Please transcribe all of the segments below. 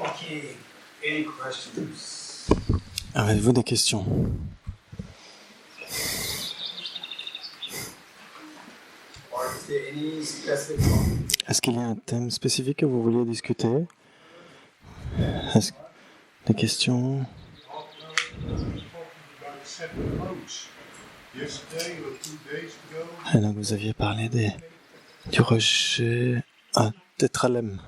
Okay. Any questions? Avez-vous des questions? Or is there any specific topic? Est-ce qu'il y a un thème spécifique que vous vouliez discuter? Des questions? Et donc vous aviez parlé du rejet à tétralème.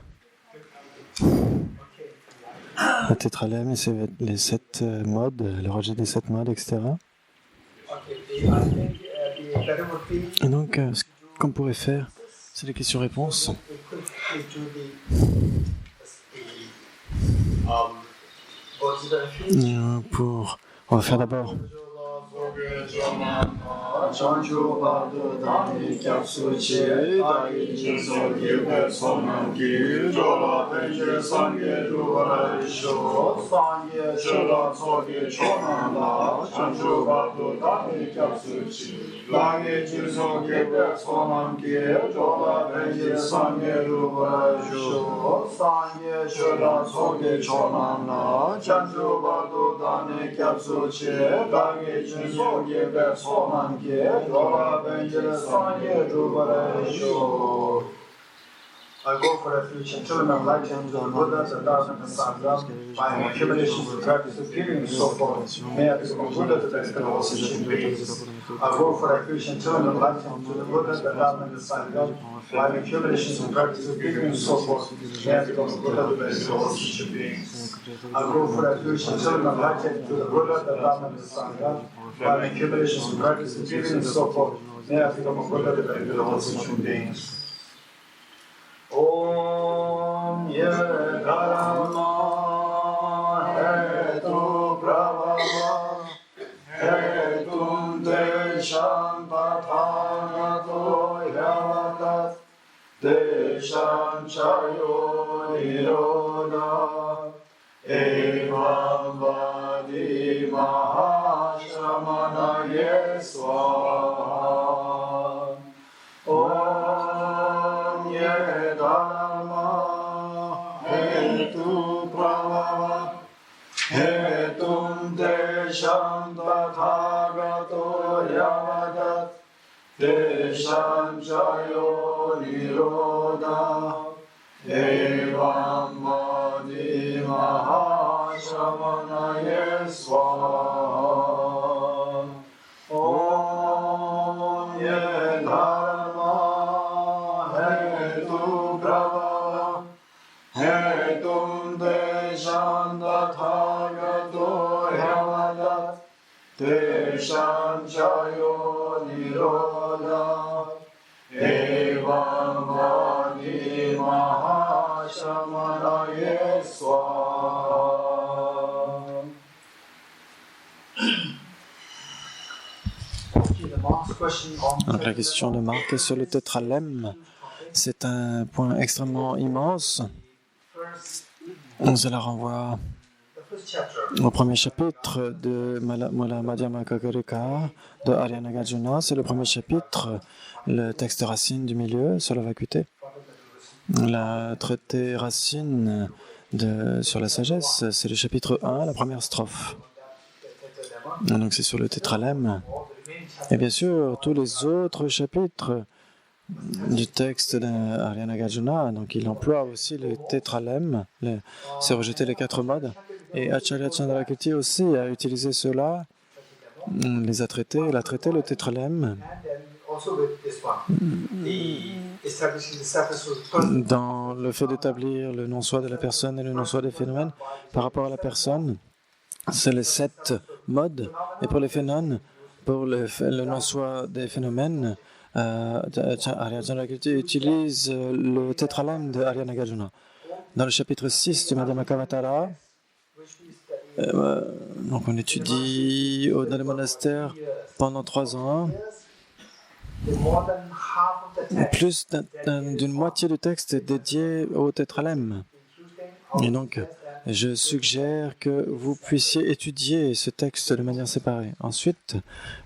Le tétralème, et c'est les 7 modes, le rejet des 7 modes, etc. Et donc, ce qu'on pourrait faire, c'est des questions-réponses. On va faire d'abord. I go for refuge and children of light and to the Buddha, the Dharma, and the Sangha, by my accumulations of practice, appearing and so forth. May I become Buddha, the best of all sentient beings. I go for refuge and children of light and to the Buddha, the Dharma, and the Sangha, by my accumulations of practice, appearing and so forth. May I become Buddha, the best of all sentient beings. I go for refuge and children of light and to the Buddha, the Dharma, and the Sangha, by my accumulations of practice, appearing and so forth. May I become Buddha, the best of all sentient beings. Om ye dharma hetu pravava hetum desham tathagato yavatat desham chayo nirodha evam vadi mahashramana yeswaha. Om ye dharma hetu pravava hetum desham tathagato yavadat desham chayo nirodha evam vadi mahashramana yeswaha. Om ye dharma hetu pravava hetum desham tathagato yavadat desham chayo nirodha evam vadi mahashramana yeswaha. Donc la question de Marc sur le tétralème, c'est un point extrêmement immense. Cela renvoie au premier chapitre de Mula Madhyama Kakarika de Arya Nagarjuna. C'est le premier chapitre, le texte racine du milieu sur la vacuité. La traité racine sur la sagesse, c'est le chapitre 1, la première strophe. Donc c'est sur le tétralème. Et bien sûr, tous les autres chapitres du texte d'Arya Nagarjuna, donc il emploie aussi le tétralème, c'est rejeter les 4 modes. Et Acharya Chandrakirti aussi a utilisé cela, les a traités, il a traité le tétralème dans le fait d'établir le non-soi de la personne et le non-soi des phénomènes. Par rapport à la personne, c'est les 7 modes, et pour les phénomènes, pour le non-soi des phénomènes, Arya Chandrakirti utilise le tétralème de Arya Nagarjuna. Dans le chapitre 6 du Madhyamakavatara, donc on étudie dans le monastère pendant 3 ans. Plus d'une moitié du texte est dédié au tétralème. Et donc, je suggère que vous puissiez étudier ce texte de manière séparée. Ensuite,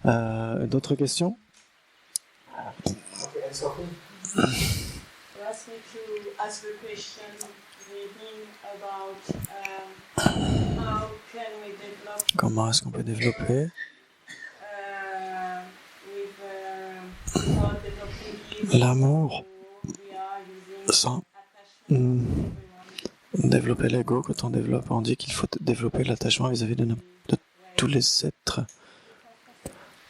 d'autres questions? Comment est-ce qu'on peut développer l'amour sans développer l'ego? Quand on dit qu'il faut développer l'attachement vis-à-vis de tous les êtres.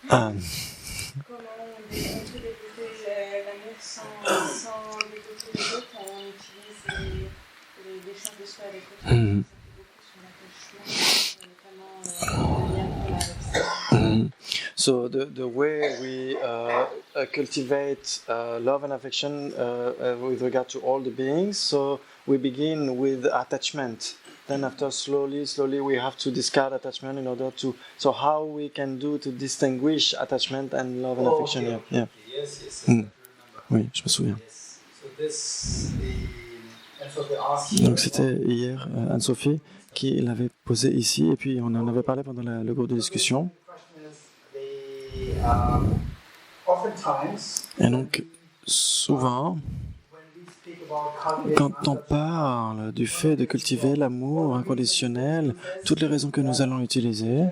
Comment on peut développer l'amour sans développer les autres? On utilise les choses de soi avec autrui. Ça fait beaucoup sur l'attachement, notamment le lien qu'on a avec ça. So the way we cultivate love and affection with regard to all the beings, so we begin with attachment. Then after slowly we have to discard attachment in order to, so how we can do to distinguish attachment and love and affection. Okay. Yeah. Yes. Oui, je me souviens. Yes. So this, and so they asked Donc c'était hier Anne-Sophie qui l'avait posé ici et puis on en avait parlé pendant le groupe de discussion. Et donc souvent, quand on parle du fait de cultiver l'amour inconditionnel, toutes les raisons que nous allons utiliser,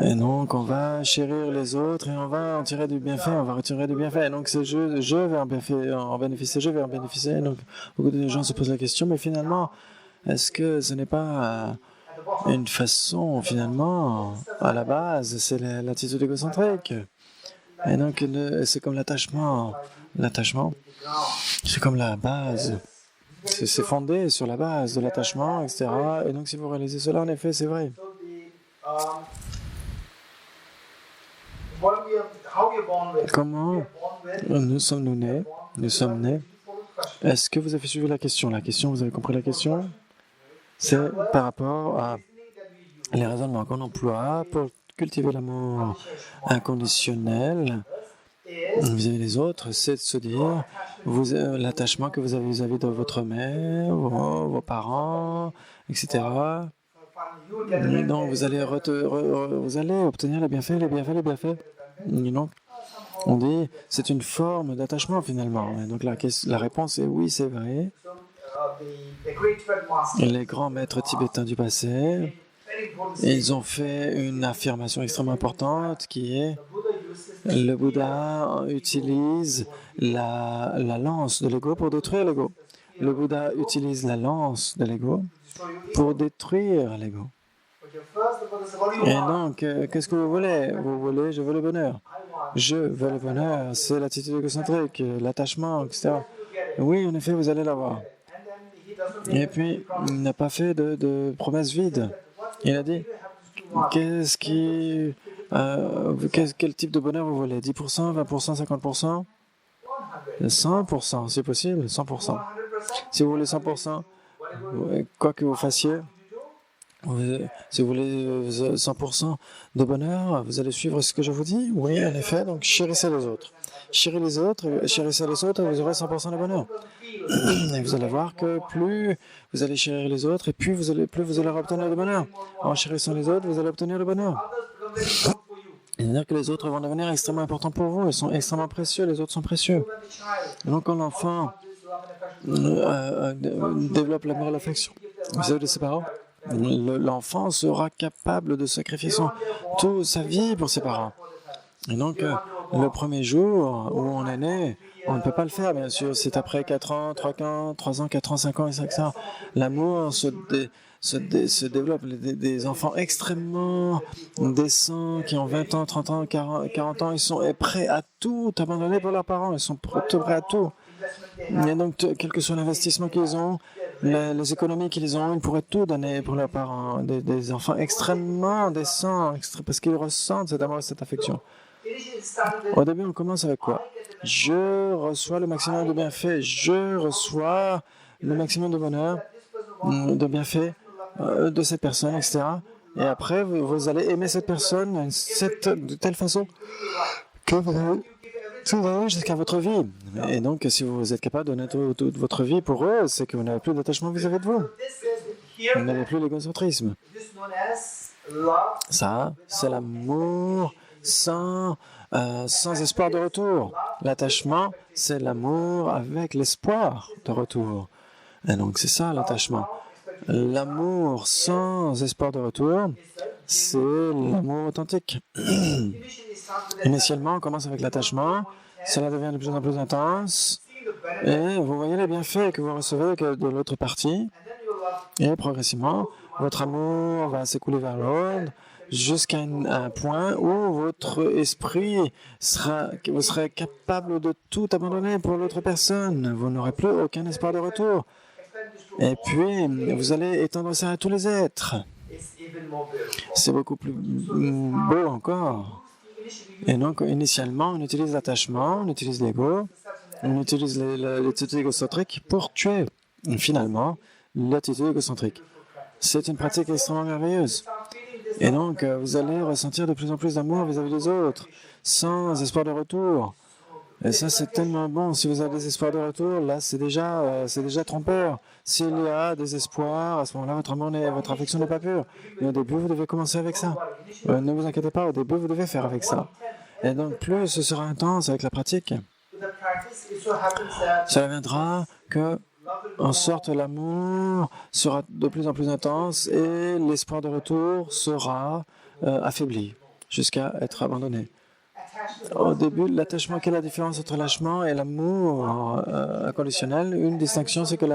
et donc on va chérir les autres et on va en tirer du bienfait, on va retirer du bienfait. Et donc je vais en bénéficier. Donc beaucoup de gens se posent la question, mais finalement, est-ce que ce n'est pas une façon, finalement, à la base, c'est l'attitude égocentrique. Et donc c'est comme l'attachement. L'attachement, c'est comme la base. C'est fondé sur la base de l'attachement, etc. Et donc si vous réalisez cela, en effet, c'est vrai. Comment nous sommes nés? Nous sommes nés. Est-ce que vous avez suivi la question? Vous avez compris la question? C'est par rapport à les raisonnements qu'on emploie pour cultiver l'amour inconditionnel vis-à-vis des autres, c'est de se dire l'attachement que vous avez vis-à-vis de votre mère, vos parents, etc. Et donc vous allez obtenir les bienfaits. Et donc, on dit c'est une forme d'attachement finalement. Et donc la réponse est oui, c'est vrai. Et les grands maîtres tibétains du passé, ils ont fait une affirmation extrêmement importante qui est le Bouddha utilise la lance de l'ego pour détruire l'ego. Le Bouddha utilise la lance de l'ego pour détruire l'ego. Et donc, qu'est-ce que vous voulez? Je veux le bonheur. Je veux le bonheur, c'est l'attitude égocentrique, l'attachement, etc. Oui, en effet, vous allez l'avoir. Et puis, il n'a pas fait de promesses vides. Il a dit, quel type de bonheur vous voulez? 10%, 20%, 50%? 100%, c'est possible, 100%. Si vous voulez 100%, quoi que vous fassiez, si vous voulez 100% de bonheur, vous allez suivre ce que je vous dis? Oui, en effet, donc chérissez les autres. Chérissez les autres, vous aurez 100% de bonheur. Et vous allez voir que plus vous allez chérir les autres, et plus vous allez obtenir le bonheur. En chérissant les autres, vous allez obtenir le bonheur. C'est-à-dire que les autres vont devenir extrêmement importants pour vous, ils sont extrêmement précieux, les autres sont précieux. Et donc quand l'enfant développe l'amour et l'affection vis-à-vis de ses parents, l'enfant sera capable de sacrifier toute sa vie pour ses parents. Et donc, le premier jour où on est né, on ne peut pas le faire, bien sûr. C'est après 4 ans, 3 ans, 4 ans, 5 ans et 5 ans. L'amour se développe. Des enfants extrêmement décents, qui ont 20 ans, 30 ans, 40 ans, ils sont prêts à tout abandonner pour leurs parents. Ils sont prêts à tout. Et donc, quel que soit l'investissement qu'ils ont, les économies qu'ils ont, ils pourraient tout donner pour leurs parents. Des enfants extrêmement décents, parce qu'ils ressentent cet amour et cette affection. Au début, on commence avec quoi? Je reçois le maximum de bienfaits, je reçois le maximum de bonheur, de bienfaits de cette personne, etc. Et après, vous allez aimer cette personne de telle façon que vous allez jusqu'à votre vie. Et donc, si vous êtes capable de donner toute votre vie pour eux, c'est que vous n'avez plus d'attachement vis-à-vis de vous. Vous n'avez plus l'égocentrisme. Ça, c'est l'amour sans espoir de retour. L'attachement, c'est l'amour avec l'espoir de retour. Et donc, c'est ça l'attachement. L'amour sans espoir de retour, c'est l'amour authentique. Initialement, on commence avec l'attachement, cela devient de plus en plus intense, et vous voyez les bienfaits que vous recevez de l'autre partie, et progressivement, votre amour va s'écouler vers l'autre, jusqu'à un point où votre esprit vous serez capable de tout abandonner pour l'autre personne. Vous n'aurez plus aucun espoir de retour. Et puis, vous allez étendre ça à tous les êtres. C'est beaucoup plus beau encore. Et donc, initialement, on utilise l'attachement, on utilise l'ego, on utilise l'attitude égocentrique pour tuer, finalement, l'attitude égocentrique. C'est une pratique extrêmement merveilleuse. Et donc, vous allez ressentir de plus en plus d'amour vis-à-vis des autres, sans espoir de retour. Et ça, c'est tellement bon. Si vous avez des espoirs de retour, là, c'est déjà trompeur. S'il y a des espoirs, à ce moment-là, votre affection n'est pas pure. Et au début, vous devez commencer avec ça. Ne vous inquiétez pas, au début, vous devez faire avec ça. Et donc, plus ce sera intense avec la pratique, cela viendra que, en sorte, l'amour sera de plus en plus intense et l'espoir de retour sera affaibli jusqu'à être abandonné. Au début, l'attachement, quelle est la différence entre l'attachement et l'amour inconditionnel? Une distinction, c'est que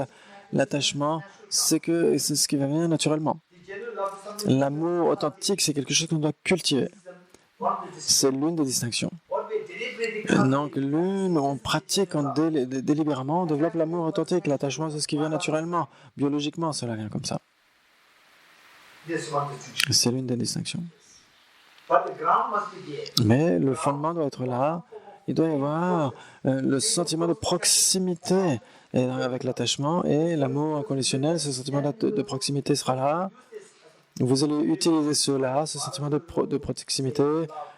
l'attachement, c'est ce qui va venir naturellement. L'amour authentique, c'est quelque chose qu'on doit cultiver. C'est l'une des distinctions. Donc, on pratique délibérément, on développe l'amour authentique. L'attachement, c'est ce qui vient naturellement. Biologiquement, cela vient comme ça. C'est l'une des distinctions. Mais le fondement doit être là. Il doit y avoir le sentiment de proximité avec l'attachement et l'amour inconditionnel. Ce sentiment de proximité sera là. Vous allez utiliser cela, ce sentiment de proximité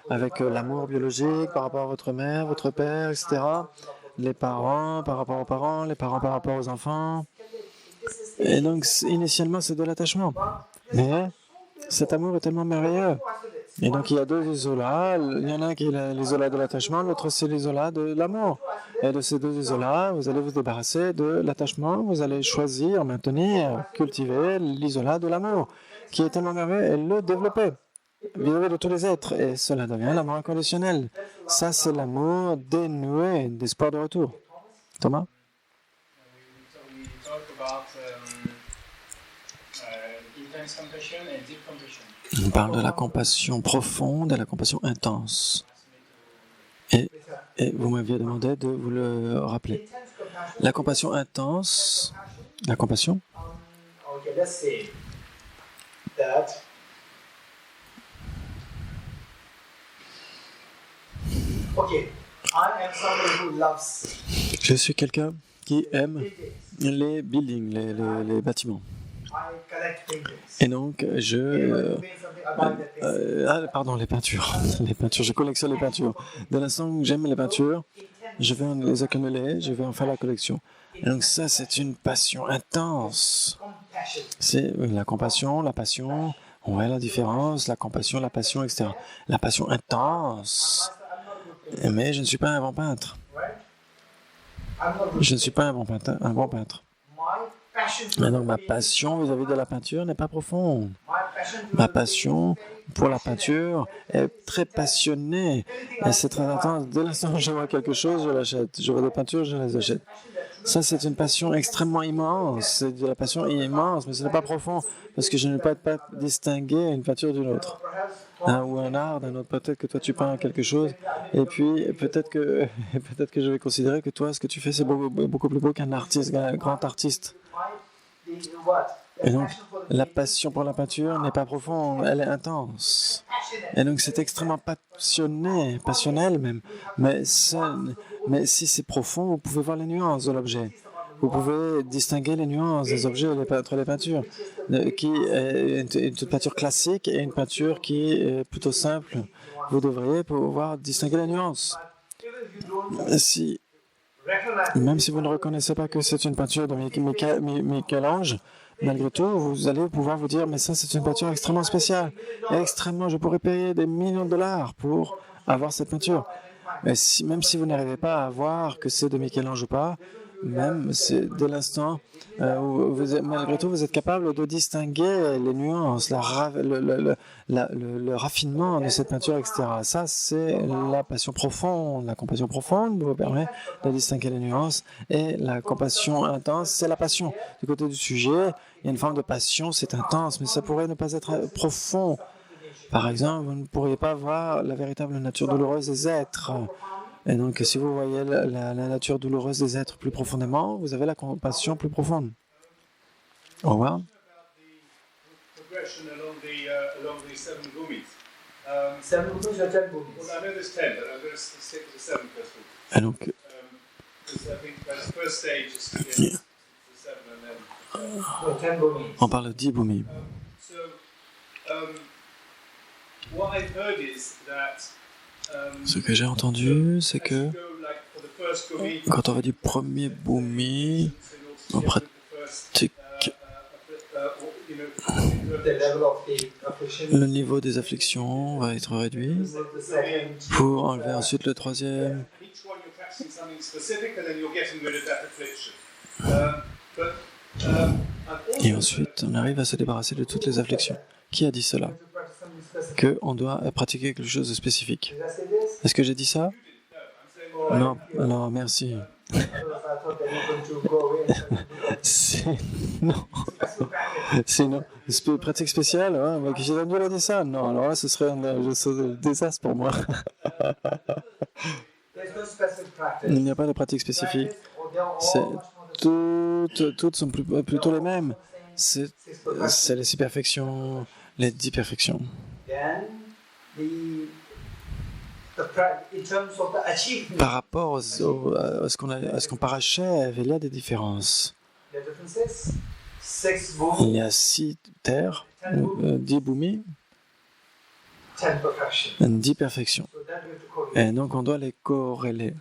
avec l'amour biologique par rapport à votre mère, votre père, etc. Les parents par rapport aux parents, les parents par rapport aux enfants. Et donc, initialement, c'est de l'attachement. Mais cet amour est tellement merveilleux. Et donc, il y a deux isolats. Il y en a un qui est l'isolat de l'attachement, l'autre, c'est l'isolat de l'amour. Et de ces deux isolats, vous allez vous débarrasser de l'attachement. Vous allez choisir, maintenir, cultiver l'isolat de l'amour, qui est tellement merveilleux, et le développer vis-à-vis de tous les êtres. Et cela devient l'amour inconditionnel. Ça, c'est l'amour dénué d'espoir de retour. Thomas? On parle de la compassion profonde et la compassion intense. Et vous m'aviez demandé de vous le rappeler. La compassion intense, la compassion, je suis quelqu'un qui aime les buildings, les bâtiments. Et donc, les peintures. Les peintures, je collectionne les peintures. Dès l'instant où j'aime les peintures, je vais les accumuler, je vais en faire la collection. Et donc ça, c'est une passion intense. C'est la compassion, la passion, on voit la différence, la compassion, la passion, etc. La passion intense. Mais je ne suis pas un bon peintre. Je ne suis pas un bon peintre. Mais donc ma passion vis-à-vis de la peinture n'est pas profonde. Ma passion pour la peinture est très passionnée. Et c'est très intense. Dès l'instant où je vois quelque chose, je l'achète. Je vois des peintures, je les achète. Ça, c'est une passion extrêmement immense. C'est de la passion immense, mais ce n'est pas profond, parce que je ne peux pas distinguer une peinture d'une autre. Ou un art d'un autre. Peut-être que toi, tu peins quelque chose, et puis peut-être que je vais considérer que toi, ce que tu fais, c'est beaucoup plus beau qu'un artiste, un grand artiste. Et donc, la passion pour la peinture n'est pas profonde, elle est intense. Et donc, c'est extrêmement passionnel même. Mais si c'est profond, vous pouvez voir les nuances de l'objet. Vous pouvez distinguer les nuances des objets entre les peintures, qui est une peinture classique et une peinture qui est plutôt simple. Vous devriez pouvoir distinguer les nuances. Même si vous ne reconnaissez pas que c'est une peinture de Michel-Ange, malgré tout, vous allez pouvoir vous dire, mais ça, c'est une peinture extrêmement spéciale. Extrêmement, je pourrais payer des millions de dollars pour avoir cette peinture. Mais même si vous n'arrivez pas à voir que c'est de Michel-Ange ou pas, même dès l'instant où malgré tout vous êtes capable de distinguer les nuances, le raffinement de cette peinture, etc. Ça, c'est la passion profonde. La compassion profonde vous permet de distinguer les nuances, et la compassion intense, c'est la passion. Du côté du sujet, il y a une forme de passion, c'est intense, mais ça pourrait ne pas être profond. Par exemple, vous ne pourriez pas voir la véritable nature douloureuse des êtres. Et donc, si vous voyez la nature douloureuse des êtres plus profondément, vous avez la compassion plus profonde. Au revoir. Et donc, on parle de 10 bhumis. Ce que j'ai entendu, c'est que quand on va du premier bhumi, on pratique le niveau des afflictions va être réduit pour enlever ensuite le troisième. Et ensuite, on arrive à se débarrasser de toutes les afflictions. Qui a dit cela? Qu'on doit pratiquer quelque chose de spécifique. Est-ce que j'ai dit ça? Non, alors merci. C'est une pratique spéciale, hein? J'ai jamais dit ça. Non, alors là, ce serait un désastre pour moi. Il n'y a pas de pratique spécifique. Toutes sont plutôt les mêmes. C'est les 6 perfections, les 10 perfections. Par rapport à ce qu'on parachève, il y a des différences. Il y a 6 terres, 10 bhumis, 10 perfections. Et donc on doit les corréler.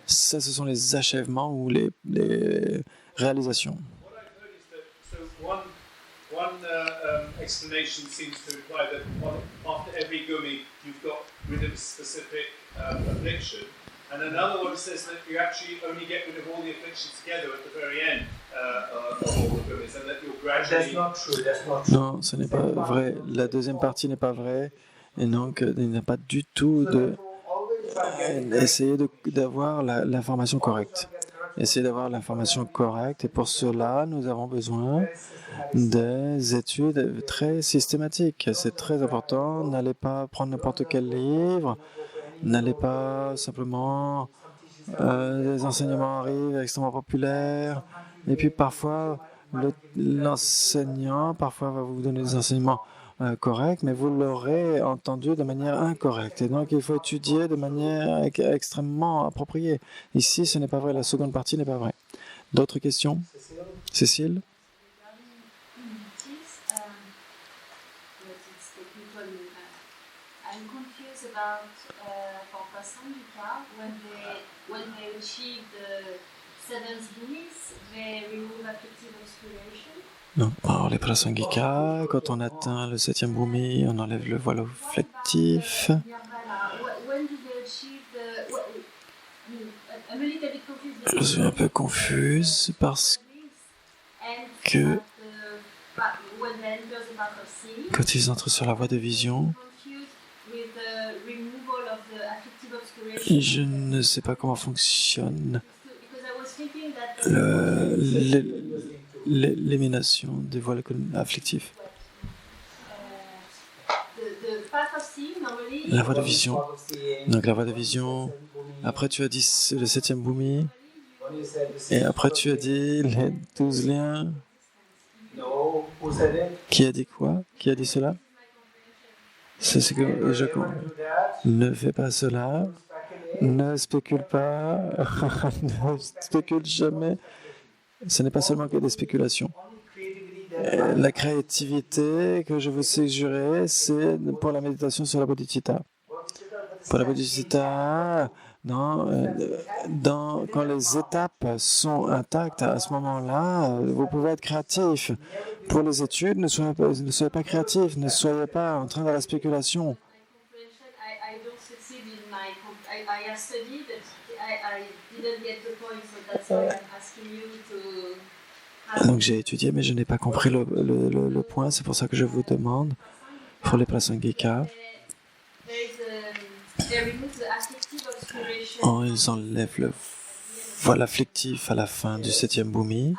Ça, ce sont les achèvements ou les réalisations. One explanation seems to imply that after every gumi, you've got rid of a specific affliction, and another one says that you actually only get rid of all the afflictions together at the very end of all the gumis, and that you're gradually. Non, ce n'est pas vrai. La deuxième partie n'est pas vraie, et donc il n'y a pas du tout de essayer d'avoir l'information correcte. Essayez d'avoir l'information correcte, et pour cela, nous avons besoin des études très systématiques. C'est très important. N'allez pas prendre n'importe quel livre. N'allez pas simplement... des enseignements arrivent extrêmement populaires. Et puis parfois, l'enseignant va vous donner des enseignements corrects, mais vous l'aurez entendu de manière incorrecte. Et donc, il faut étudier de manière extrêmement appropriée. Ici, ce n'est pas vrai. La seconde partie n'est pas vraie. D'autres questions? Cécile? I'm confused about for Prasangika, when they achieve the 7 bhumis, they remove afflictive obscuration. Non, alors les prasangika, quand on atteint le 7e bhumi, on enlève le voile afflictif. Je suis un peu confuse parce que quand ils entrent sur la voie de vision, je ne sais pas comment fonctionne l'élimination des voiles afflictifs. La voie de vision. Donc la voie de vision, après tu as dit le 7e bhumi, et après tu as dit les 12 liens. Qui a dit quoi? Qui a dit cela? C'est ce que je comprends. Ne fais pas cela. Ne spécule pas. Ne spécule jamais. Ce n'est pas seulement que des spéculations. La créativité que je vous suggérer, c'est pour la méditation sur la bodhicitta. Pour la bodhicitta, quand les étapes sont intactes, à ce moment-là, vous pouvez être créatif. Pour les études, ne soyez pas créatif, ne soyez pas en train de la Donc j'ai étudié, mais je n'ai pas compris le point. C'est pour ça que je vous demande, pour les prasangika, ils enlèvent le voile afflictif à la fin du 7e bhumi.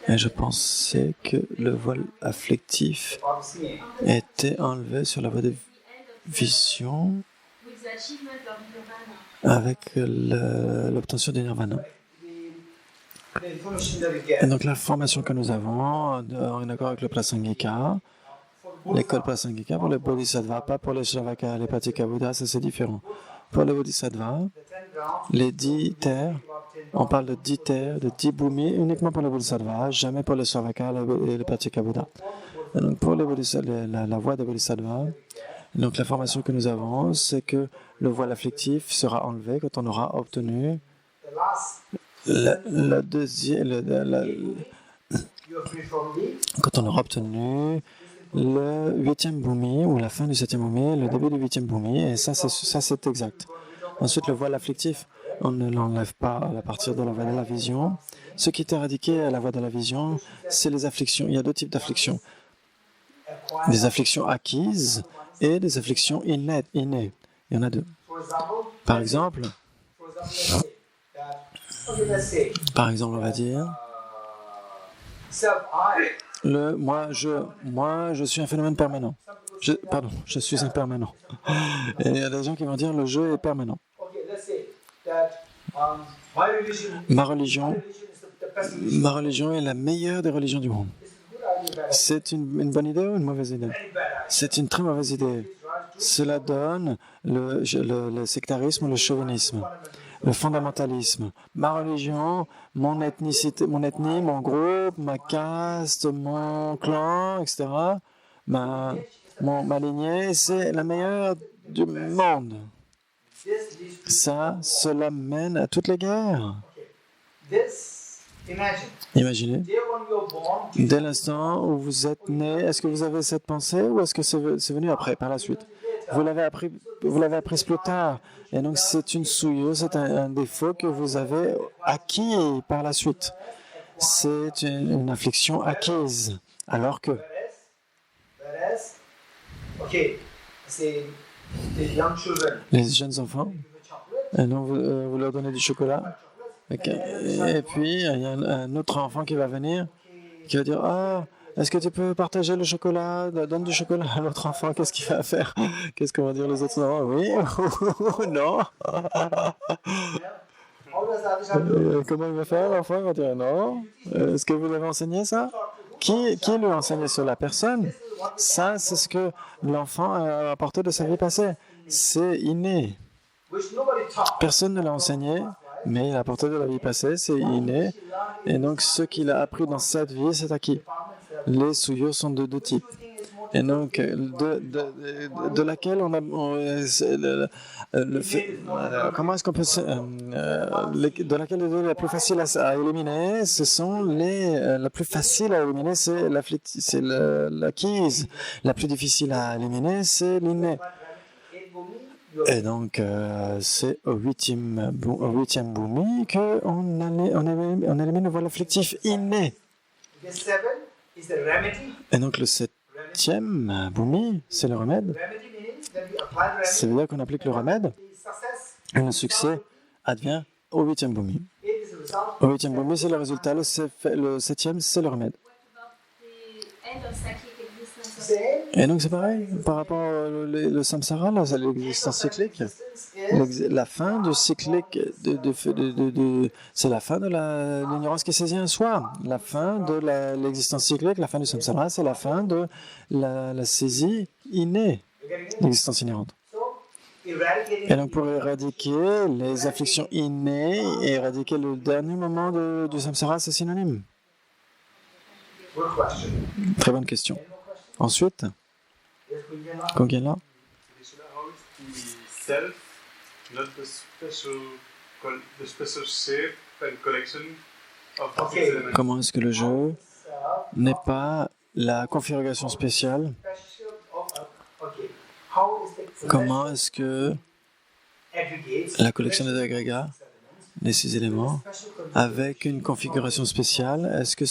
Et je pensais que le voile afflictif était enlevé sur la voie de vision avec l'obtention du nirvana. Et donc l'information que nous avons, en accord avec le prasangika, l'école prasangika pour les bodhisattvas, pas pour les sravaka, les patika buddhas, ça c'est différent. Pour les bodhisattvas, les 10 terres, on parle de 10 terres, de 10 bhumis, uniquement pour les bodhisattvas, jamais pour les sravaka et les patika buddhas. Et donc pour les la voie des bodhisattvas, donc l'information que nous avons, c'est que le voile afflictif sera enlevé quand on aura obtenu quand on aura obtenu le 8e bhumi ou la fin du 7e bhumi, le début du 8e bhumi, et ça c'est exact. Ensuite, le voile afflictif, on ne l'enlève pas à partir de la voie de la vision. Ce qui est éradiqué à la voie de la vision, c'est les afflictions. Il y a 2 types d'afflictions. Des afflictions acquises et des afflictions innées. Il y en a 2. Par exemple, on va dire, moi je suis un phénomène permanent. Je suis impermanent. Et il y a des gens qui vont dire le jeu est permanent. Ma religion est la meilleure des religions du monde. C'est une bonne idée ou une mauvaise idée? C'est une très mauvaise idée. Cela donne le sectarisme, le chauvinisme, le fondamentalisme. Ma religion, mon ethnicité, mon ethnie, mon groupe, ma caste, mon clan, etc., ma lignée, c'est la meilleure du monde. Cela mène à toutes les guerres. Imaginez, dès l'instant où vous êtes né, est-ce que vous avez cette pensée ou est-ce que c'est venu après, par la suite? Vous l'avez appris plus tard. Et donc c'est une souillure, c'est un défaut que vous avez acquis par la suite. C'est une affliction acquise. Alors que les jeunes enfants, et donc vous leur donnez du chocolat. Et puis, il y a un autre enfant qui va venir, qui va dire « Ah, est-ce que tu peux partager le chocolat? Donne du chocolat à l'autre enfant. » Qu'est-ce qu'il va faire? Qu'est-ce qu'on va dire les autres? Non, oui, non. Comment il va faire? L'enfant va dire « Non. Est-ce que vous l'avez enseigné ça? » Qui lui a enseigné cela? Personne. Ça, c'est ce que l'enfant a apporté de sa vie passée. C'est inné. Personne ne l'a enseigné. Mais il a apporté de la vie passée, c'est inné. Et donc, ce qu'il a appris dans cette vie, c'est acquis. Les souillures sont de 2 types. Et donc, de laquelle on a... comment est-ce qu'on peut... de laquelle est la plus facile à éliminer, ce sont la plus facile à éliminer, c'est l'acquise. La plus difficile à éliminer, c'est l'inné. Et donc, c'est au 8e bhumi qu'on élimine le voile afflictif inné. Et donc, le 7e bhumi, c'est le remède. Ça veut dire qu'on applique le remède et le succès advient au 8e bhumi. Au 8e bhumi, c'est le résultat. Le 7e, c'est le remède. Et donc c'est pareil, par rapport au samsara, l'existence cyclique, la fin du cyclique, c'est la fin de l'ignorance qui saisit un soi. La fin de l'existence cyclique, la fin du samsara, c'est la fin de la saisie innée, l'existence inhérente. Et donc pour éradiquer les afflictions innées et éradiquer le dernier moment du samsara, c'est synonyme. Très bonne question. Ensuite, Kongela. Comment est-ce que le jeu n'est pas la configuration spéciale? Comment est-ce que la collection des agrégats les 6 éléments avec une configuration spéciale. Est-ce que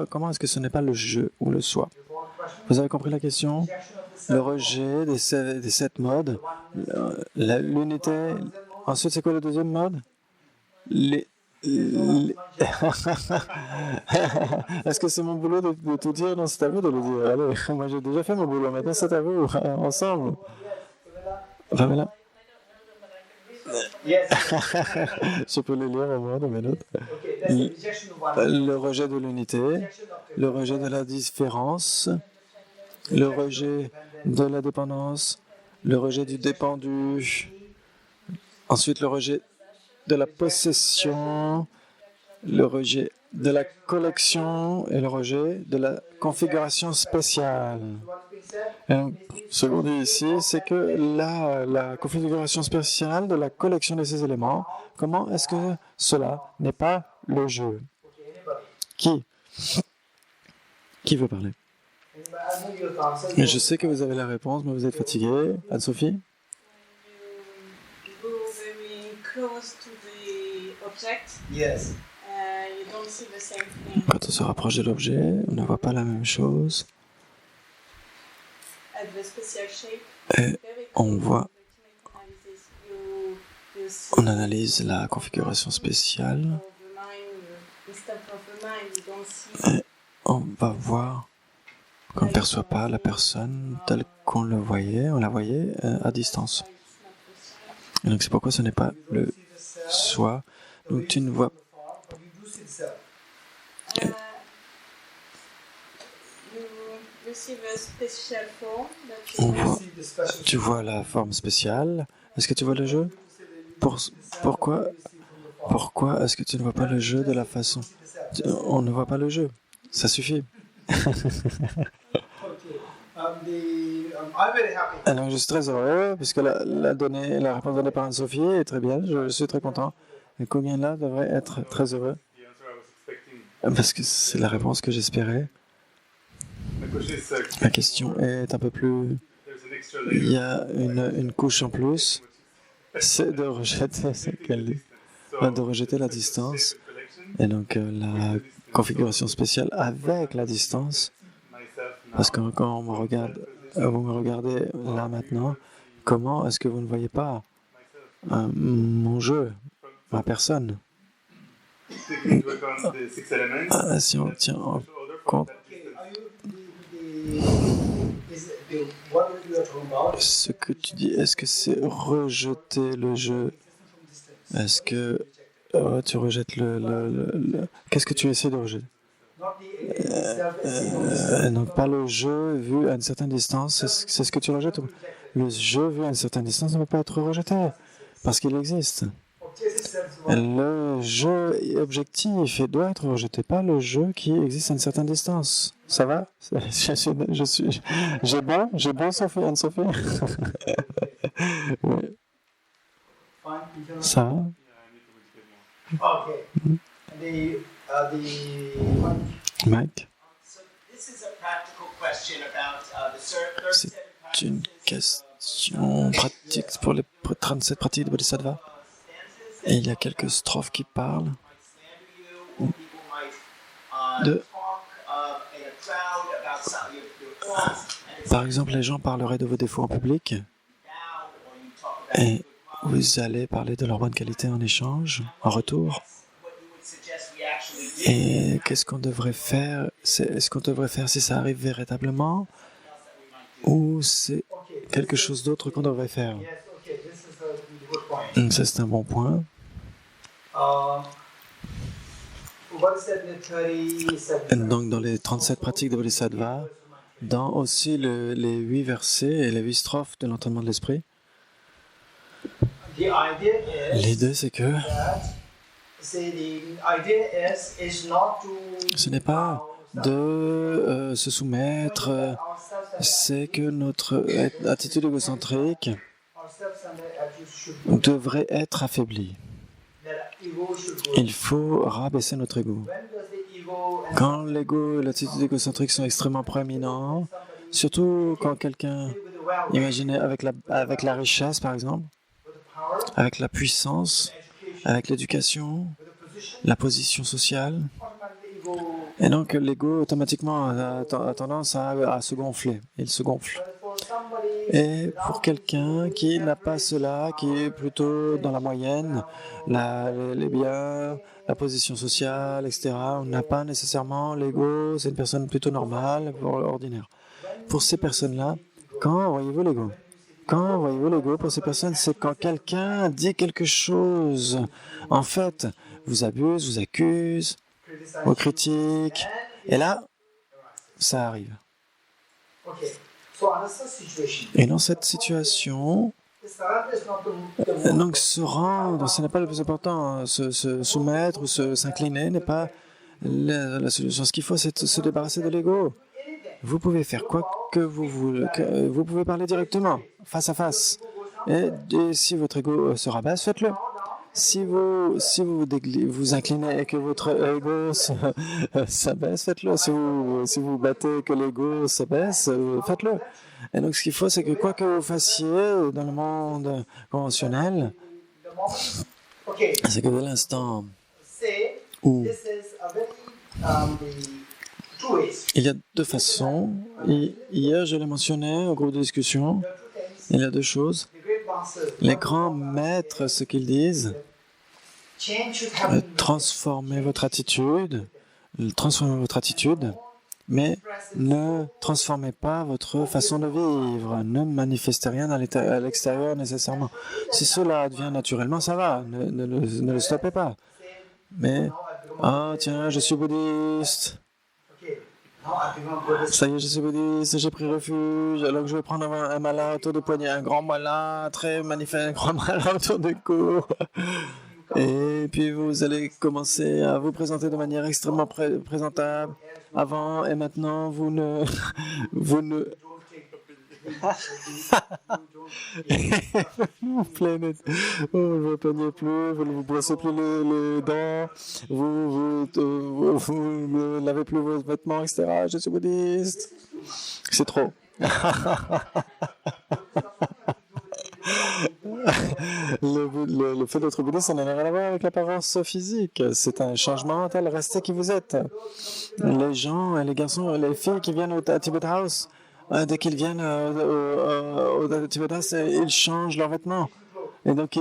comment est-ce que ce n'est pas le je ou le soi? Vous avez compris la question? Le rejet des 7 modes, l'unité. Ensuite, c'est quoi le deuxième mode? Est-ce que c'est mon boulot de tout dire? Non, c'est à vous de le dire. Allez, moi j'ai déjà fait mon boulot, maintenant c'est à vous, ensemble. Pamela? Je peux le lire au moins de mes notes. Le rejet de l'unité, le rejet de la différence, le rejet de la dépendance, le rejet du dépendu, ensuite le rejet de la possession, le rejet de la collection et le rejet de la configuration spéciale. Et donc, ce qu'on dit ici, c'est que la configuration spéciale de la collection de ces éléments, comment est-ce que cela n'est pas le jeu? Qui veut parler? Je sais que vous avez la réponse, mais vous êtes fatigué. Anne-Sophie? Quand on se rapproche de l'objet, on ne voit pas la même chose. Et on analyse la configuration spéciale. Et on va voir qu'on ne perçoit pas la personne telle qu'on la voyait à distance. Et donc c'est pourquoi ce n'est pas le soi. Donc tu ne vois pas. Tu vois la forme spéciale. Est-ce que tu vois le jeu? Pourquoi est-ce que tu ne vois pas le jeu de la façon? On ne voit pas le jeu. Ça suffit. Alors, je suis très heureux puisque la réponse donnée par Anne-Sophie est très bien. Je suis très content. Et combien là devrait être très heureux? Parce que c'est la réponse que j'espérais. La question est un peu plus... Il y a une couche en plus. C'est de rejeter la distance. Et donc la configuration spéciale avec la distance. Parce que quand vous me regardez là maintenant, comment est-ce que vous ne voyez pas mon jeu, ma personne? Si on tient en compte ce que tu dis, est-ce que c'est rejeter le jeu? Est-ce que tu rejettes Qu'est-ce que tu essaies de rejeter? Donc pas le jeu vu à une certaine distance, c'est ce que tu rejettes. Le jeu vu à une certaine distance ne peut pas être rejeté parce qu'il existe. Le jeu est objectif et doit être rejeté, pas le jeu qui existe à une certaine distance. Ça va? J'ai bon, Anne-Sophie? Oui. Ça va? Mike? C'est une question pratique pour les 37 pratiques de Bodhisattva. Et il y a quelques strophes qui parlent de... Par exemple, les gens parleraient de vos défauts en public et vous allez parler de leur bonne qualité en échange, en retour. Et qu'est-ce qu'on devrait faire? Est-ce qu'on devrait faire si ça arrive véritablement ou c'est quelque chose d'autre qu'on devrait faire? Ça, c'est un bon point. Donc, dans les 37 pratiques de Bodhisattva, dans aussi les 8 versets et les 8 strophes de l'entraînement de l'esprit, l'idée, c'est que ce n'est pas de se soumettre, c'est que notre attitude égocentrique devrait être affaiblie. Il faut rabaisser notre ego. Quand l'ego et l'attitude égocentrique sont extrêmement proéminents, surtout quand quelqu'un, imaginez avec la richesse par exemple, avec la puissance, avec l'éducation, la position sociale. Et donc l'ego automatiquement a tendance à se gonfler. Il se gonfle. Et pour quelqu'un qui n'a pas cela, qui est plutôt dans la moyenne, les biens, la position sociale, etc., on n'a pas nécessairement l'ego, c'est une personne plutôt normale, ordinaire. Pour ces personnes-là, quand voyez-vous l'ego? Quand voyez-vous l'ego pour ces personnes? C'est quand quelqu'un dit quelque chose. En fait, vous abuse, vous accuse, vous critique. Et là, ça arrive. Et dans cette situation, donc se rendre, ce n'est pas le plus important. Se soumettre ou s'incliner n'est pas la solution. Ce qu'il faut, c'est se débarrasser de l'ego. Vous pouvez faire quoi que vous voulez. Vous pouvez parler directement, face à face. Et si votre ego se rabaisse, faites-le. Si vous vous inclinez et que votre ego s'abaisse, faites-le. Si vous battez et que l'ego s'abaisse, faites-le. Et donc, ce qu'il faut, c'est que quoi que vous fassiez dans le monde conventionnel, c'est que dès l'instant où il y a deux façons, hier je l'ai mentionné au groupe de discussion, il y a deux choses. Les grands maîtres, ce qu'ils disent, transformez votre attitude, mais ne transformez pas votre façon de vivre, ne manifestez rien à l'extérieur nécessairement. Si cela advient naturellement, ça va, ne le stoppez pas. Mais, tiens, je suis bouddhiste. Ça y est, je suis bouddhiste, j'ai pris refuge, alors que je vais prendre un malin autour du poignet, un grand malin, très manifeste, un grand malin autour du cou. Et puis vous allez commencer à vous présenter de manière extrêmement présentable. Avant et maintenant, vous ne vous plaignez, vous ne plaignez plus, vous ne vous brossez plus les dents, vous ne lavez plus vos vêtements, etc. Je suis bouddhiste. C'est trop. Le fait d'être bouddhiste, ça n'a rien à voir avec l'apparence physique. C'est un changement mental. Restez qui vous êtes. Les gens, les garçons, les filles qui viennent au Tibet House, dès qu'ils viennent au Tibet House, ils changent leurs vêtements. Et donc,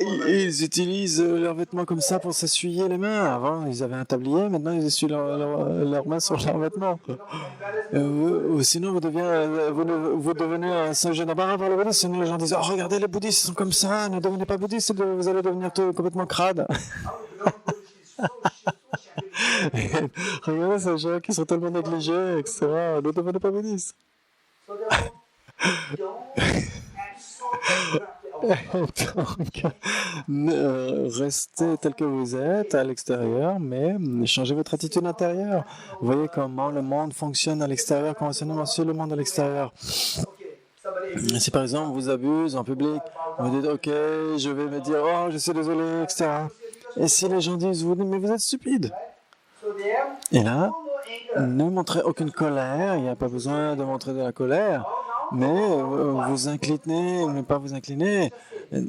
ils utilisent leurs vêtements comme ça pour s'essuyer les mains. Avant, ils avaient un tablier, maintenant ils essuient leurs mains sur leurs vêtements. Sinon, vous devenez un singe d'embarras par le bouddhisme. Sinon, les gens disent « Oh, regardez, les bouddhistes sont comme ça, ne devenez pas bouddhistes, vous allez devenir complètement crade. » Regardez ces gens qui sont tellement négligés, etc. Ne devenez pas bouddhistes. Donc, restez tel que vous êtes à l'extérieur, mais changez votre attitude intérieure. Voyez comment le monde fonctionne à l'extérieur, conventionnellement sur le monde à l'extérieur. Si par exemple vous abusez en public, vous dites ok, je vais me dire oh je suis désolé, etc. Et si les gens disent mais vous êtes stupide. Et là, ne montrez aucune colère, il n'y a pas besoin de montrer de la colère. Mais vous inclinez, ne pas vous incliner. Vous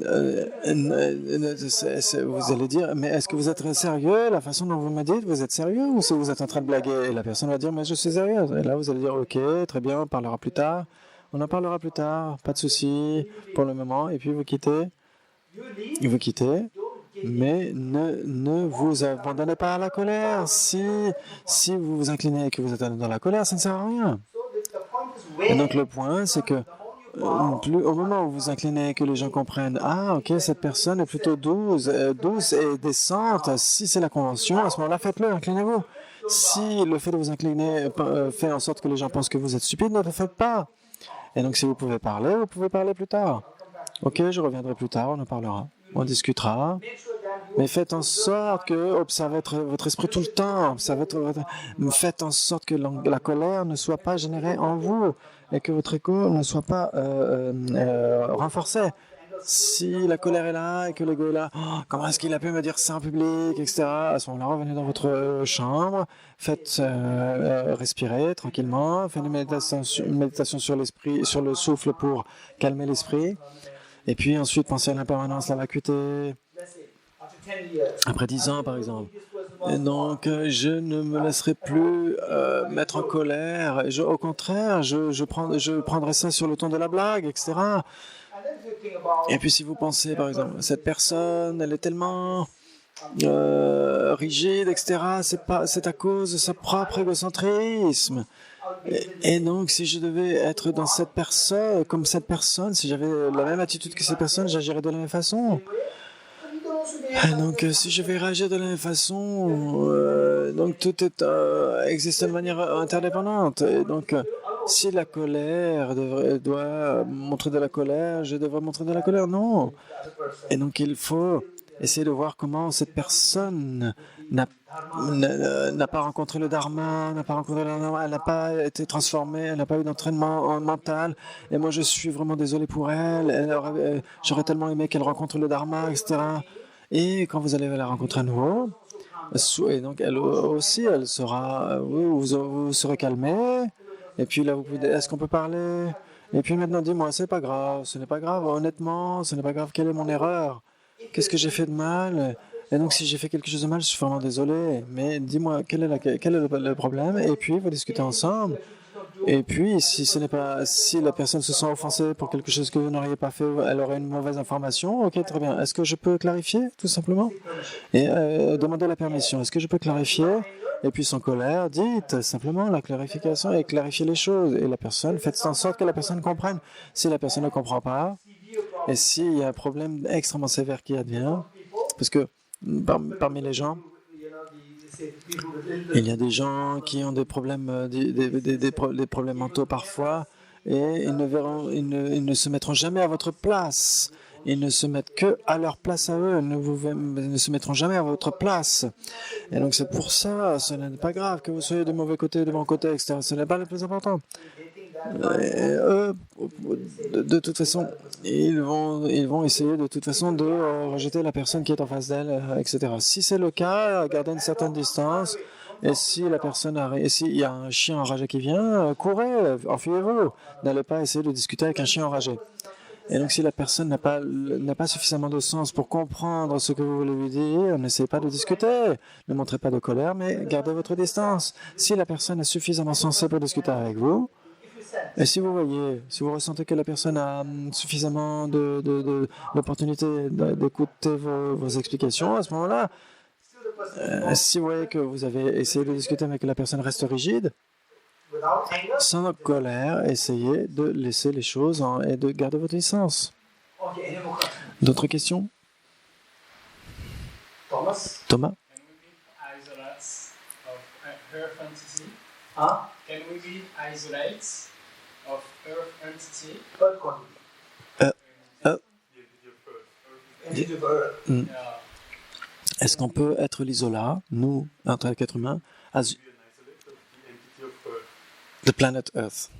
allez dire, mais est-ce que vous êtes sérieux? La façon dont vous me dites, vous êtes sérieux ou si vous êtes en train de blaguer? Et la personne va dire, mais je suis sérieux. Et là, vous allez dire, ok, très bien, on parlera plus tard. On en parlera plus tard, pas de souci pour le moment. Et puis vous quittez. Vous quittez. Mais ne vous abandonnez pas à la colère. Si vous vous inclinez et que vous êtes dans la colère, ça ne sert à rien. Et donc le point, c'est que au moment où vous vous inclinez, que les gens comprennent, ah ok, cette personne est plutôt douce et décente, si c'est la convention, à ce moment-là, faites-le, inclinez-vous. Si le fait de vous incliner fait en sorte que les gens pensent que vous êtes stupide, ne le faites pas. Et donc si vous pouvez parler plus tard. Ok, je reviendrai plus tard, on en parlera, on discutera. Mais faites en sorte que observez votre esprit tout le temps. Faites en sorte que la colère ne soit pas générée en vous et que votre ego ne soit pas renforcé. Si la colère est là et que l'ego est là, comment est-ce qu'il a pu me dire ça en public, etc. À ce moment-là, revenez dans votre chambre, faites respirer tranquillement, faites une méditation sur l'esprit, sur le souffle pour calmer l'esprit. Et puis ensuite, penser à l'impermanence, la vacuité. Après 10 ans, par exemple. Et donc, je ne me laisserai plus mettre en colère. Au contraire, je prendrai ça sur le ton de la blague, etc. Et puis, si vous pensez, par exemple, cette personne, elle est tellement rigide, etc. C'est à cause de sa propre égocentrisme. Et donc, si je devais être dans cette personne, comme cette personne, si j'avais la même attitude que cette personne, j'agirais de la même façon. Donc, si je vais réagir de la même façon, donc tout existe de manière interdépendante. Et donc, si la colère doit montrer de la colère, je devrais montrer de la colère. Non. Et donc, il faut essayer de voir comment cette personne n'a pas rencontré le Dharma, elle n'a pas été transformée, elle n'a pas eu d'entraînement mental. Et moi, je suis vraiment désolé pour elle. J'aurais tellement aimé qu'elle rencontre le Dharma, etc. Et quand vous allez la rencontrer à nouveau, et donc elle aussi, elle sera, vous serez calmé. Et puis là, vous pouvez dire, est-ce qu'on peut parler? Et puis maintenant, dis-moi, c'est pas grave, ce n'est pas grave, honnêtement, ce n'est pas grave, quelle est mon erreur? Qu'est-ce que j'ai fait de mal? Et donc, si j'ai fait quelque chose de mal, je suis vraiment désolé. Mais dis-moi, quel est le problème? Et puis, vous discutez ensemble. Et puis, si la personne se sent offensée pour quelque chose que vous n'auriez pas fait, elle aurait une mauvaise information. Ok, très bien. Est-ce que je peux clarifier, tout simplement? Et demandez la permission. Est-ce que je peux clarifier? Et puis, sans colère, dites simplement la clarification et clarifiez les choses. Et la personne, faites en sorte que la personne comprenne. Si la personne ne comprend pas, et s'il y a un problème extrêmement sévère qui advient, parce que parmi les gens, il y a des gens qui ont des problèmes, des problèmes mentaux parfois, et ils ne se mettront jamais à votre place. Ils ne se mettent que à leur place à eux. Ils ne se mettront jamais à votre place. Et donc c'est pour ça, ce n'est pas grave que vous soyez de mauvais côté, de bon côté, etc. Ce n'est pas le plus important. Et eux, de toute façon, ils vont essayer de toute façon de rejeter la personne qui est en face d'elle, etc. Si c'est le cas, gardez une certaine distance. Et si la personne arrive, et s'il y a un chien enragé qui vient, courez, enfuyez-vous. N'allez pas essayer de discuter avec un chien enragé. Et donc, si la personne n'a pas suffisamment de sens pour comprendre ce que vous voulez lui dire, n'essayez pas de discuter. Ne montrez pas de colère, mais gardez votre distance. Si la personne est suffisamment sensée pour discuter avec vous, et si vous ressentez que la personne a suffisamment d'opportunité d'écouter vos explications, à ce moment-là, si vous voyez que vous avez essayé de discuter mais que la personne reste rigide, sans colère, essayez de laisser les choses et de garder votre distance. D'autres questions? Thomas? Can we be isolates of Earth entity? Est-ce qu'on peut être l'isolat, nous, en tant qu'être humain, as the planet Earth?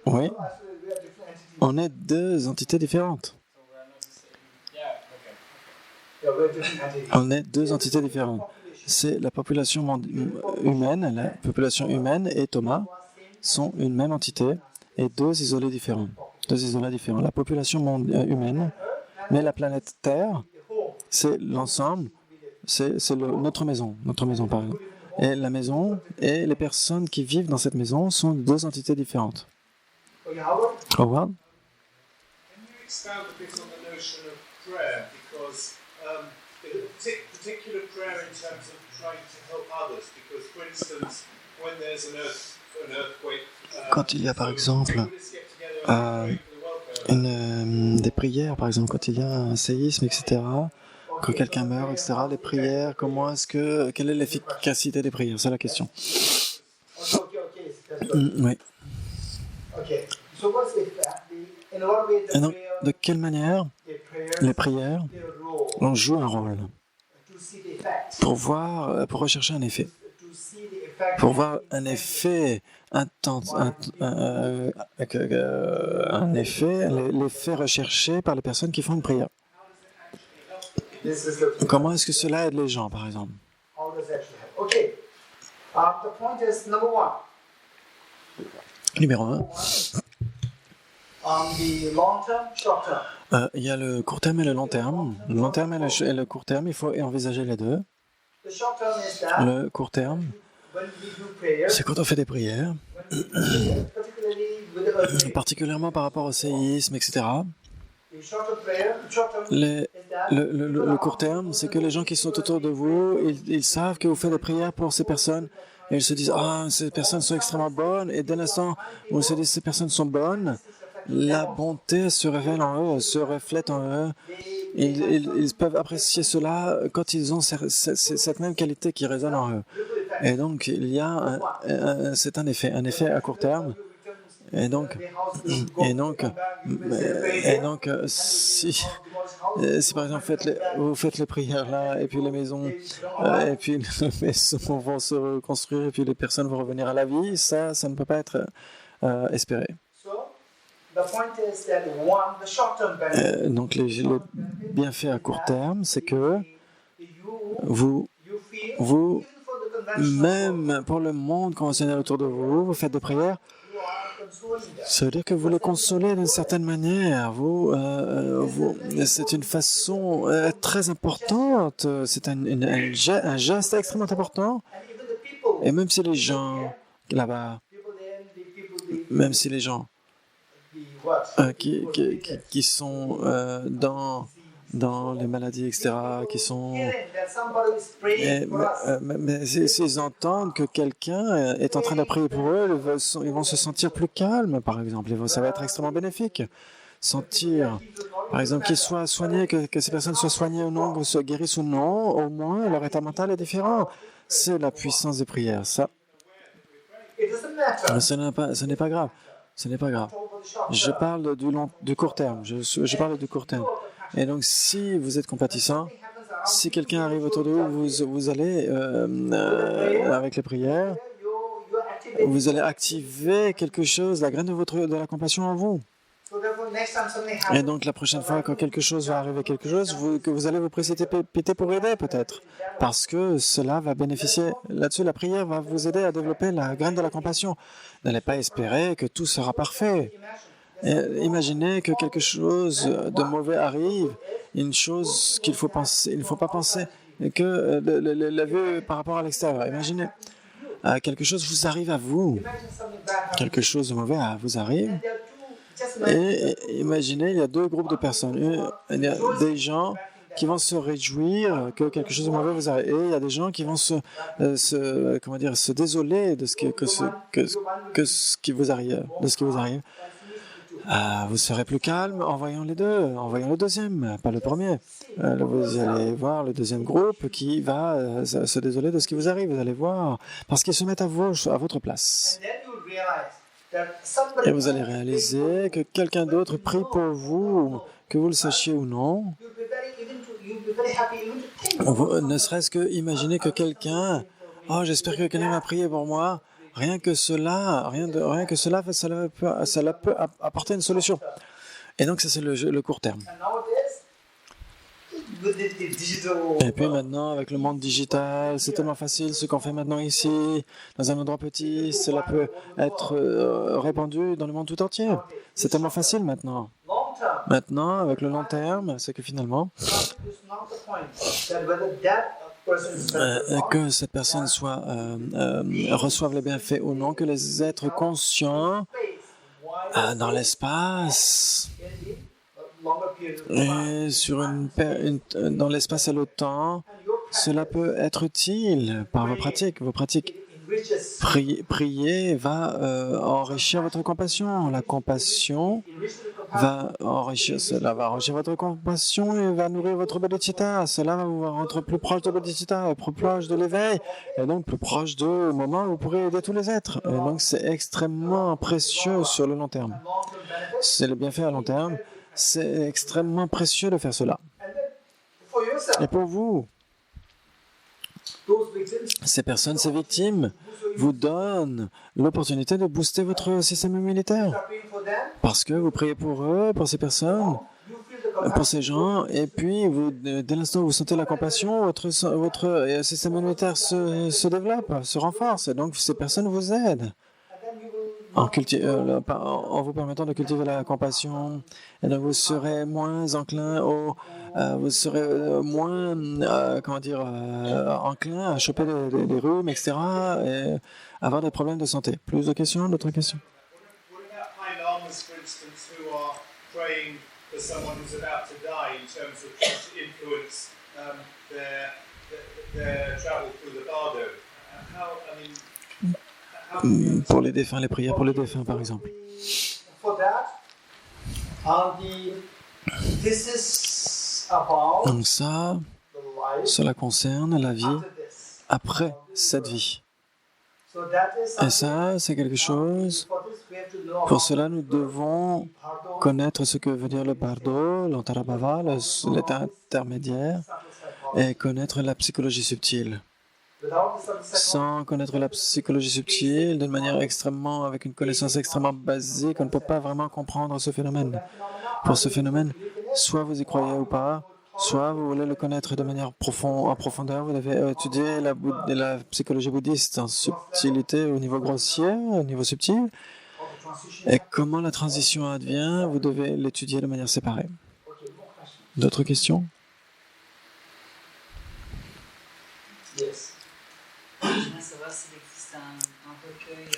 Oui. On est deux entités différentes. On est deux entités différentes. C'est la population humaine, et Thomas sont une même entité et deux isolés différents. La population humaine, mais la planète Terre, c'est l'ensemble, c'est notre maison par exemple. Et la maison et les personnes qui vivent dans cette maison sont deux entités différentes. Howard? Can you expound a bit on the notion of prayer? Because particular prayer in terms of trying to help others. Because, for instance, when there's an earthquake, quand il y a par exemple des prières, par exemple quand il y a un séisme, etc., quand quelqu'un meurt, etc., les prières, quelle est l'efficacité des prières? C'est la question. Oui. Et donc, de quelle manière les prières jouent un rôle pour rechercher un effet, pour voir un effet intense, l'effet recherché par les personnes qui font une prière. Comment est-ce que cela aide les gens, par exemple? Numéro 1. the long term, short term. Il y a le court terme et le long terme. Le long terme et le court terme, il faut envisager les deux. The short term is that Le court terme, when we do prayer, c'est quand on fait des prières, particularly with the earthquake, particulièrement par rapport au séisme, etc. the shorter prayer, the short term Les- is that le court terme, c'est que les gens qui sont autour de vous, ils savent que vous faites des prières pour ces personnes. Et ils se disent, ah, ces personnes sont extrêmement bonnes. Et dès l'instant où ils se disent, ces personnes sont bonnes, la bonté se révèle en eux, se reflète en eux. Ils peuvent apprécier cela quand ils ont cette même qualité qui résonne en eux. Et donc, il y a c'est un effet à court terme. Et donc, si par exemple vous faites les prières là, et puis les maisons vont se reconstruire, et puis les personnes vont revenir à la vie, ça ne peut pas être espéré. so the point is that one, the short term benefit, Donc, le bienfait à court terme, c'est que vous, you feel vous, even for the conventional même pour le monde conventionnel autour de vous, vous faites des prières. you are consoling them. Ça veut dire que vous les consolez d'une certaine manière. C'est une façon très importante. C'est un geste extrêmement important. And even the people, Et même si les gens là-bas, people there, the people they même si les gens the what? qui sont dans les maladies, etc., qui sont... Hearing that somebody is praying for us. Mais s'ils entendent que quelqu'un est en train de prier pour eux, ils vont se sentir plus calmes, par exemple. Ça va être extrêmement bénéfique. Sentir, par exemple, qu'ils soient soignés, que ces personnes soient soignées ou non, que soient guéries ou non, au moins leur état mental est différent. C'est la puissance des prières. Ça, It doesn't matter. ce n'est pas grave. Ce n'est pas grave. Over the short Je parle du court terme. Je parle du court terme. Et donc, si vous êtes compatissant, si quelqu'un arrive autour de vous, vous allez, avec les prières, you activate. vous allez activer quelque chose, la graine de la compassion en vous. So therefore, next time something Et happens, donc, la prochaine fois, quand quelque chose va arriver, que vous allez vous précipiter pour aider, peut-être. Parce que cela va bénéficier. Là-dessus, la prière va vous aider à développer la graine de la compassion. N'allez pas espérer que tout sera parfait. Et imaginez que quelque chose de mauvais arrive, une chose qu'il faut penser, il ne faut pas penser que la vue par rapport à l'extérieur. Imaginez, quelque chose vous arrive à vous, imagine something bad happens. quelque chose de mauvais vous arrive, And there are two, just imagine, et imaginez, il y a deux groupes de personnes. Il y a des gens qui vont se réjouir que quelque chose de mauvais vous arrive, et il y a des gens qui vont se désoler de ce qui vous arrive, Vous serez plus calme en voyant les deux, en voyant le deuxième, pas le premier. Vous allez voir le deuxième groupe qui va se désoler de ce qui vous arrive. Vous allez voir, parce qu'ils se mettent à votre place. and then you realize that somebody Et vous allez réaliser que quelqu'un d'autre prie pour vous, que vous le sachiez ou non. you'll be very happy even to think. Ne serait-ce que imaginer que quelqu'un, oh, j'espère que quelqu'un va prier pour moi. Rien que cela, cela peut apporter une solution. Et donc, ça, c'est le court terme. And nowadays, with the digital, Et puis maintenant, avec le monde digital, c'est tellement facile. Ce qu'on fait maintenant ici, dans un endroit petit, cela peut être répandu dans le monde tout entier. C'est tellement facile maintenant. long term, Maintenant, avec le long terme, c'est que finalement, is not the point. That whether that person is better or not, que cette personne reçoive les bienfaits ou non, que les êtres conscients why dans l'espace in the longer period of time. et dans l'espace et le temps, cela peut être utile par vos pratiques. Vos pratiques. Enriches, Prier va enrichir votre compassion. La compassion enriches the cela va enrichir votre compassion et va nourrir votre bodhicitta. Cela va vous rendre plus proche de bodhicitta, plus proche de l'éveil, et donc plus proche du moment où vous pourrez aider tous les êtres. Et donc c'est extrêmement précieux sur le long terme. long-term benefit. C'est le bienfait à long terme. C'est extrêmement précieux de faire cela. And then for yourself, Et pour vous, those victims, ces personnes, ces victimes, vous donnent l'opportunité de booster votre système immunitaire. are praying for them, Parce que vous priez pour eux, pour ces personnes, you feel the compassion. pour ces gens, et puis dès l'instant où vous sentez la compassion, votre système immunitaire se développe, se renforce, et donc ces personnes vous aident. And then you will en vous permettant de cultiver la compassion, et donc vous serez moins enclin vous serez moins, enclin à choper des rhumes, etc., et avoir des problèmes de santé. Plus de questions, d'autres questions? What about high lamas, for instance, who are praying for someone who's about to die in terms of trying to influence their travel through the bardo? Pour les défunts, les prières pour les défunts, par exemple. For that, this is about Donc ça, the life cela concerne la vie after this. après cette vie. So that is Et something. ça, c'est quelque chose. For this, we have to know Pour about cela, nous devons Bardo, connaître ce que veut dire le bardo, l'antarabhava, l'état intermédiaire, et connaître la psychologie subtile. without the subsequent Sans connaître la psychologie subtile, d'une manière extrêmement, avec une connaissance extrêmement basique, on ne peut pas vraiment comprendre ce phénomène. Pour ce phénomène, soit vous y croyez ou pas, soit vous voulez le connaître de manière en profondeur, vous devez étudier la psychologie bouddhiste en subtilité au niveau grossier, au niveau subtil, of the transition. et comment la transition advient, vous devez l'étudier de manière séparée. Okay, more questions. D'autres questions? Yes. J'aimerais savoir s'il existe un recueil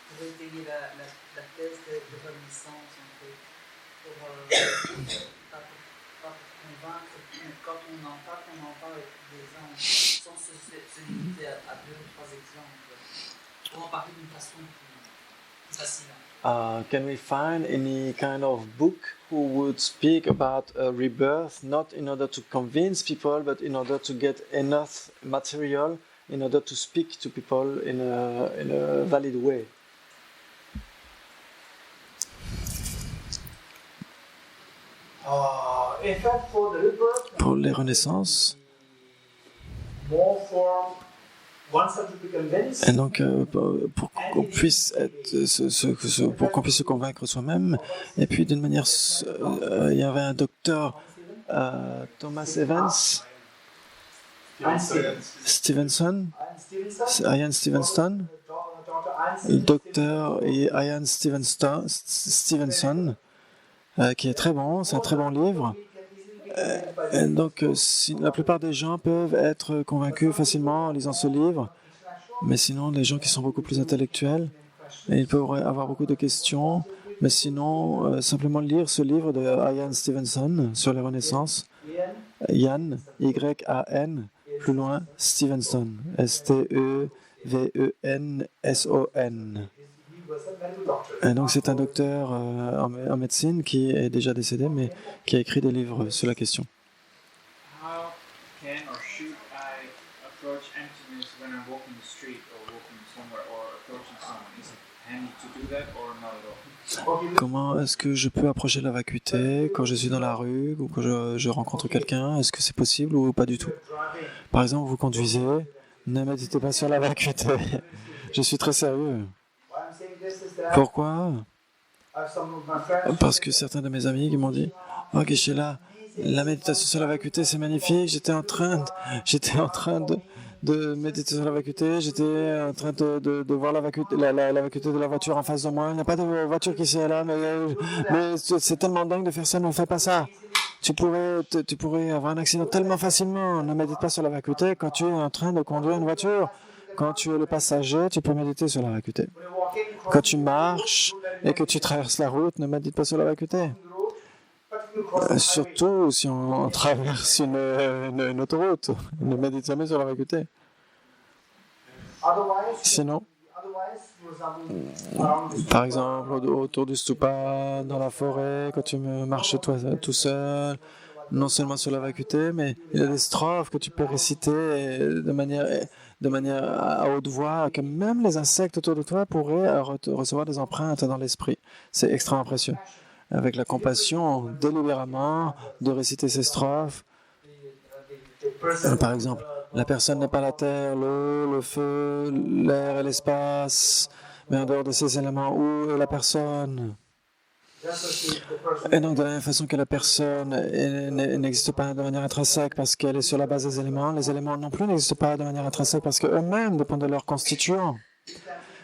pour étayer la thèse de renaissance, un peu, pas pour convaincre, mais quand on en parle avec des gens, sans se limiter à 2 ou 3 exemples, pour en parler d'une façon plus facile. Can we find any kind of book who would speak about rebirth, not in order to convince people, but in order to get enough material in order to speak to people in a valid way? In fact, for the rebirth, Pour les renaissances, more for one subject to be convinced. et donc pour qu'on puisse pour qu'on puisse se convaincre soi-même, et puis d'une manière, il y avait un docteur Thomas Evans, Stevenson, Ian Stevenson, le docteur Ian Stevenson, qui est très bon, c'est un très bon livre. Et donc, la plupart des gens peuvent être convaincus facilement en lisant ce livre, mais sinon, les gens qui sont beaucoup plus intellectuels, ils peuvent avoir beaucoup de questions, mais sinon, simplement lire ce livre de Ian Stevenson sur les renaissances, Ian, Y-A-N, plus loin, Stevenson, S-T-E-V-E-N-S-O-N. Et donc c'est un docteur en médecine qui est déjà décédé, mais qui a écrit des livres sur la question. How can or should I approach emptiness when I'm walking the street or walking somewhere or approaching someone? Is it handy to do that or not at all? Comment est-ce que je peux approcher la vacuité quand je suis dans la rue ou quand je rencontre quelqu'un? Est-ce que c'est possible ou pas du tout? Par exemple, vous conduisez, ne méditez pas sur la vacuité. Je suis très sérieux. Pourquoi? Parce que certains de mes amis qui m'ont dit « Oh, Geshe-la, la méditation sur la vacuité, c'est magnifique. J'étais en train de méditer sur la vacuité. J'étais en train de voir la vacuité de la voiture en face de moi. Il n'y a pas de voiture qui est là, mais c'est tellement dingue de faire ça. Ne fais pas ça. Tu pourrais avoir un accident tellement facilement. Ne médite pas sur la vacuité quand tu es en train de conduire une voiture. Quand tu es le passager, tu peux méditer sur la vacuité. Quand tu marches et que tu traverses la route, ne médite pas sur la vacuité. Surtout si on traverse une autoroute, ne médite jamais sur la vacuité. Sinon, par exemple, autour du stupa, dans la forêt, quand tu marches tout seul, non seulement sur la vacuité, mais il y a des strophes que tu peux réciter de manière à haute voix, que même les insectes autour de toi pourraient recevoir des empreintes dans l'esprit. C'est extrêmement précieux. Avec la compassion, délibérément, de réciter ces strophes. Par exemple, la personne n'est pas la terre, l'eau, le feu, l'air et l'espace, mais en dehors de ces éléments, où est la personne? Et donc, de la même façon que la personne n'existe pas de manière intrinsèque parce qu'elle est sur la base des éléments, les éléments non plus n'existent pas de manière intrinsèque parce qu'eux-mêmes dépendent de leurs constituants.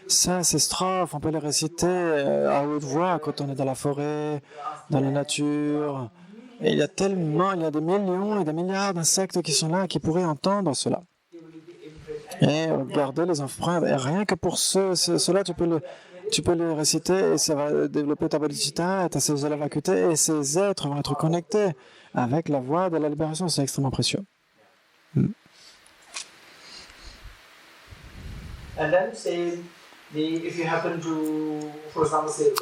Ça, ces strophes, on peut les réciter à haute voix quand on est dans la forêt, dans la nature. Et il y a des millions et des milliards d'insectes qui sont là, qui pourraient entendre cela. Et regardez les empreintes. Et rien que pour cela, tu peux les réciter et ça va développer ta bodhicitta, ta cellule vacuité, et ces êtres vont être connectés avec la voie de la libération. C'est extrêmement précieux. And then say, if you happen to, for example, say,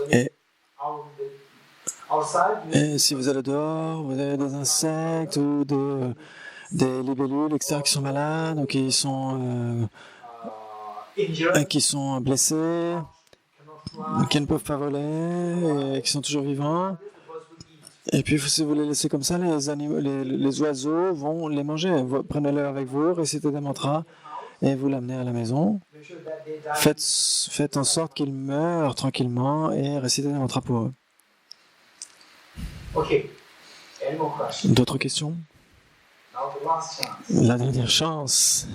Et si vous allez dehors, vous avez des insectes ou des libellules, etc., qui sont malades ou qui sont blessés, qui ne peuvent pas voler, et qui sont toujours vivants. Et puis, si vous les laissez comme ça, les oiseaux vont les manger. Prenez-le avec vous, récitez des mantras et vous l'amenez à la maison. Faites en sorte qu'ils meurent tranquillement et récitez des mantras pour eux. D'autres questions? La dernière chance.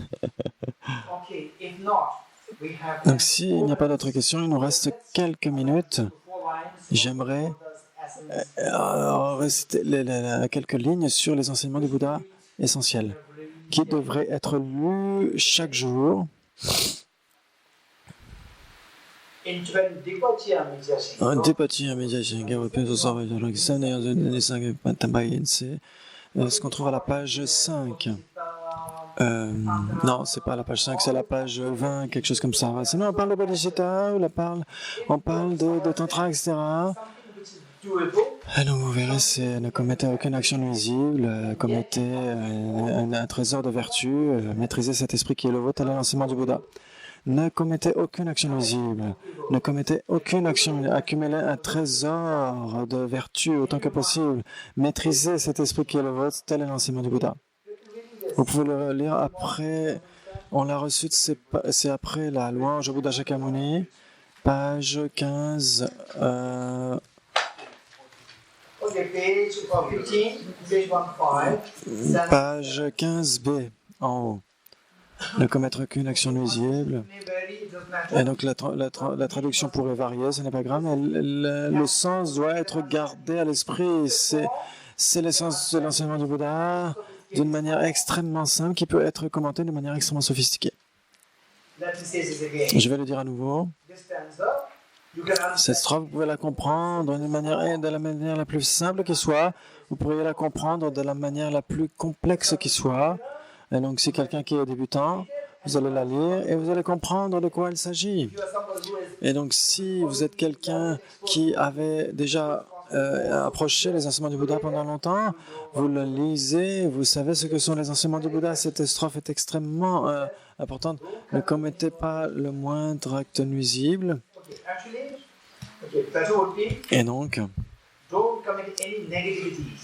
Donc, s'il n'y a pas d'autres questions, il nous reste quelques minutes. J'aimerais réciter quelques lignes sur les enseignements du Bouddha essentiels, qui devraient être lus chaque jour. Ce qu'on trouve à la page 5. Non, c'est pas la page 5, c'est la page 20, quelque chose comme ça. Sinon, on parle de bodhicitta, on parle de tantra, etc. Alors, vous verrez, c'est ne commettez aucune action nuisible, commettez un trésor de vertu, maîtrisez cet esprit qui est le vôtre, tel est l'enseignement du Bouddha. Ne commettez aucune action nuisible, ne commettez aucune action, accumulez un trésor de vertu autant que possible, maîtrisez cet esprit qui est le vôtre, tel est l'enseignement du Bouddha. Vous pouvez le lire après, on l'a reçu, c'est après la louange au Bouddha Shakyamuni, page 15. Page 15b, en haut. Ne commettre aucune action nuisible. Et donc la traduction pourrait varier, ce n'est pas grave, mais le sens doit être gardé à l'esprit. C'est l'essence de l'enseignement du Bouddha d'une manière extrêmement simple qui peut être commentée de manière extrêmement sophistiquée. Je vais le dire à nouveau. Cette strophe, vous pouvez la comprendre de la manière la plus simple qui soit. Vous pourriez la comprendre de la manière la plus complexe qui soit. Et donc, si quelqu'un qui est débutant, vous allez la lire et vous allez comprendre de quoi il s'agit. Et donc, si vous êtes quelqu'un qui avait déjà approché les enseignements du Bouddha pendant longtemps, vous le lisez, vous savez ce que sont les enseignements du Bouddha. Cette strophe est extrêmement importante. Ne commettez pas le moindre acte nuisible. Et donc,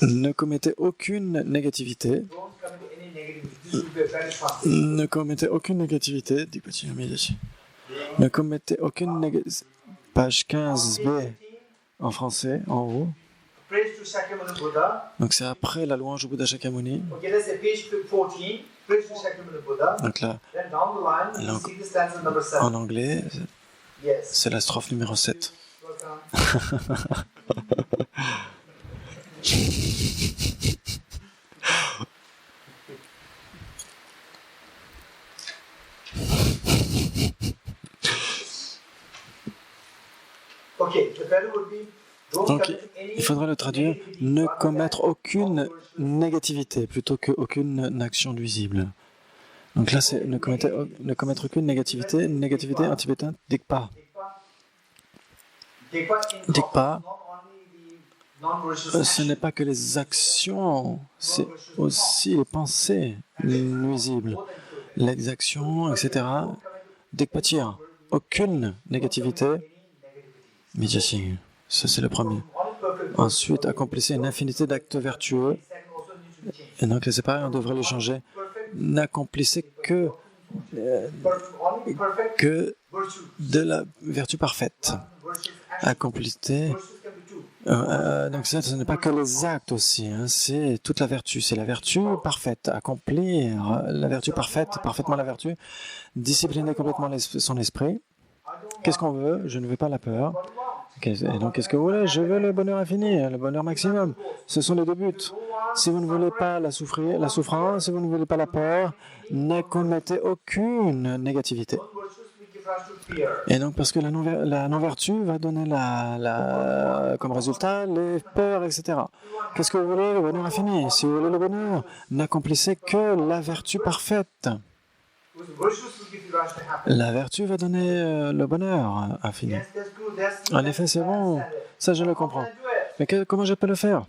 ne commettez aucune négativité. Ne commettez aucune négativité. Ne commettez aucune négativité. Page 15b en français, en haut. Donc c'est après la louange au Bouddha Shakyamuni. Donc là, en anglais, c'est la strophe numéro 7. Donc, il faudrait le traduire « ne commettre aucune négativité » plutôt qu'aucune action nuisible. Donc là, c'est « ne commettre aucune négativité » en tibétain, « dikpa ». Dikpa, ce n'est pas que les actions, c'est aussi les pensées nuisibles. Les actions, etc. Dikpatir, aucune négativité. Mijasing, ça c'est le premier. Ensuite, accomplissez une infinité d'actes vertueux. Et donc les séparés, on devrait les changer. N'accomplissez que de la vertu parfaite. Accomplissez. Donc ça, ce n'est pas que les actes aussi, hein, c'est toute la vertu. C'est la vertu parfaite. Accomplir la vertu parfaite, parfaitement la vertu. Discipliner complètement son esprit. Qu'est-ce qu'on veut? Je ne veux pas la peur. Et donc, qu'est-ce que vous voulez? Je veux le bonheur infini, le bonheur maximum. Ce sont les deux buts. Si vous ne voulez pas la souffrance, si vous ne voulez pas la peur, ne commettez aucune négativité. Et donc, parce que la non-vertu va donner comme résultat les peurs, etc. Qu'est-ce que vous voulez? Le bonheur infini. Si vous voulez le bonheur, n'accomplissez que la vertu parfaite. La vertu va donner le bonheur infini. En effet, c'est bon. Ça, je le comprends. Mais comment je peux le faire?